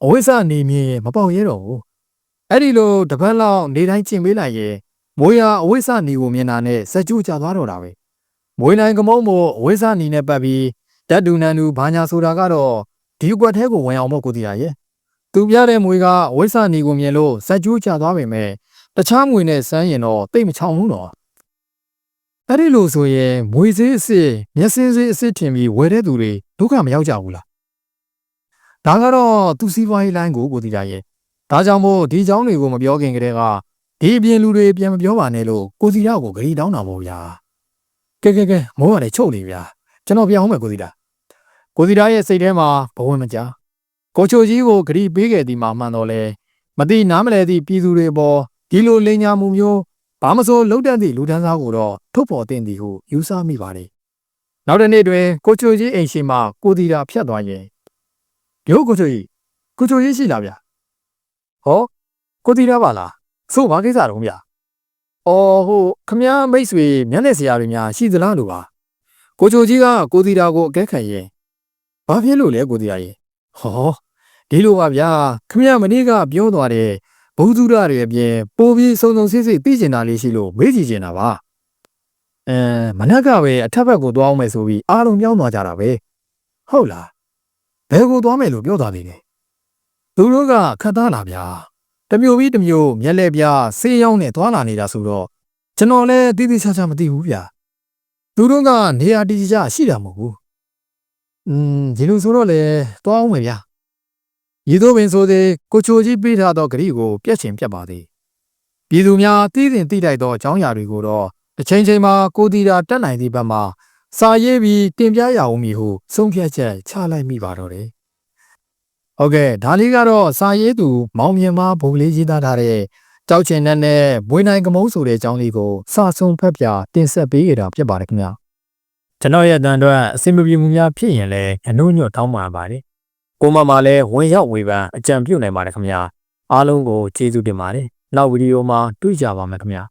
အဝိဆနေမြင်မပေါက်ရဲတော့ဘူးအဲ့ဒီလိုတပတ်လောက်နေတိုင်းကျင်ပေးလိုက်ရင်မွေဟာအဝိဆနေကိုမြင်တာနဲ့စက်ကျူးကျသွားတော့တာပဲမွေနိုင်ကမုန်းမို့အဝိဆနေနဲ့ပတ်ပြီးဓာတ်တူနန်းတူဘာညာဆိုတာကတော့ဒီကွက်ထဲကိုဝင်အောင်မို့ကိုတည်ရရဲ့သူပြတဲ့မွေကအဝိဆနေကိုမြင်လို့စက်ကျူးကျသွားပေမဲ့တခြားမွေနဲ့စမ်းရင်တော့တိတ်မချောင်ဘူးတော့အဲ့ဒီလိုဆိုရင်မွေစေးအစ်မျက်စင်းစေးအစ်ထင်ပြီးဝယ်တဲ့သူတွေဒုက္ခမရောက်ကြဘူးလားဒါကတော့သူစီးပွားရေးလိုင်းကိုတည်ရရဲ့ဒါကြောင့်မို့ဒီเจ้าတွေကိုမပြောခင်ကတည်းကဒီအပြင်လူတွေပြန်မပြောပါနဲ့လို့ကိုစီရကိုဂရီတောင်းတာပေါ့ဗျာကဲမိုးကလည်းချုပ်နေဗျာကျွန်တော်ပြောင်းမယ်ကိုစီတာကိုစီတာရဲ့စိတ်ထဲမှာဘဝင်မကြားကိုချိုကြီးကိုဂရီပေးခဲ့သည်မှာမှန်တော့လဲမသိနားမလဲသည့်ပြည်သူတွေပေါ်ဒီလိုလိန်ညာမှုမျိုးဘာမစိုးလှုပ်တတ်သည့်လူတန်းစားကိုတော့ထုတ်ပေါ်တင်သည်ဟုယူဆမိပါတယ်နောက်တစ်နေ့တွင်ကိုချိုကြီးအိမ်ရှိမှကိုစီတာဖြတ်သွားရင်မျိုးကိုချိုကြီးရှိလားဗျာဟောကိုတီးရပါလားဆိုဘာကိစ္စတော့ဗျာအော်ဟိုခမည်းမိတ်ဆွေမျက်လက်ဆရာတွေများရှိသလားလို့ပါကိုချိုကြီးကကိုတီးတာကိုအကဲခံရင်ဘာဖြစ်လို့လဲကိုတီးရရင်ဟောဒီလိုပါဗျာခမည်းမနေ့ကပြောသွားတဲ့ဘုသူရတွေအပြင်ပိုးပြီးစုံစစ်သိကျင်တာလေးရှိလို့မေးကြည့်ချင်တာပါမနက်ကပဲအထက်ဘက်ကိုသွားအောင်မယ်ဆိုပြီးအားလုံးပြောင်းသွားကြတာပဲဟုတ်လားဘယ်ကိုသွားမယ်လို့ပြောသွားသေးလဲသူတို့ကခတ်သားလာဗျာတမျိုးပြီးတမျိုးမျက်လက်ပြဆေးရောင်းနဲ့သွားလာနေတာဆိုတော့ကျွန်တော်လည်းတိတိကျကျမသိဘူးဗျာသူ သူတို့ကနေရာတည်ကြရှိတာမဟုတ်ဘူးဒီလိုဆိုတော့လေတွားအောင်မယ်ဗျာရည်သို့ပင်ဆိုသည်ကိုချိုကြီးပေးထားသောဂရီကိုပြက်ချင်ပြက်ပါသည်ပြည်သူများတည်တင်တည်တိုက်သောအကြောင်းအရာတွေကိုတော့တစ်ချိန်ချိန်မှာကိုတီတာတက်နိုင်သည့်ဘက်မှာစာရေးပြီးတင်ပြရအောင်မည်ဟုဆုံးဖြတ်ချက်ချလိုက်မိပါတော့တယ်ဟုတ်ကဲ့ဒါလေးကတော့စာရေးသူမောင်မြင်မဘုံလေးရေးသားထားတဲ့ကြောက်ချင်နဲ့ဘွေနိုင်ကမုန်းဆိုတဲ့အကြောင်းလေးကိုစာဆုံးဖက်ပြတင်ဆက်ပေးရတာဖြစ်ပါတယ်ခင်ဗျာကျွန်တော်ရဲ့အတန်အတွက်အဆင်မပြေမှုများဖြစ်ရင်လည်းအနှုတ်ညွတ်တောင်းပန်ပါတယ်ကိုမမလည်းဝင်ရောက်ဝေဖန်အကြံပြုနိုင်ပါတယ်ခင်ဗျာအားလုံးကိုကျေးဇူးတင်ပါတယ်နောက်ဗီဒီယိုမှာတွေ့ကြပါမယ်ခင်ဗျာ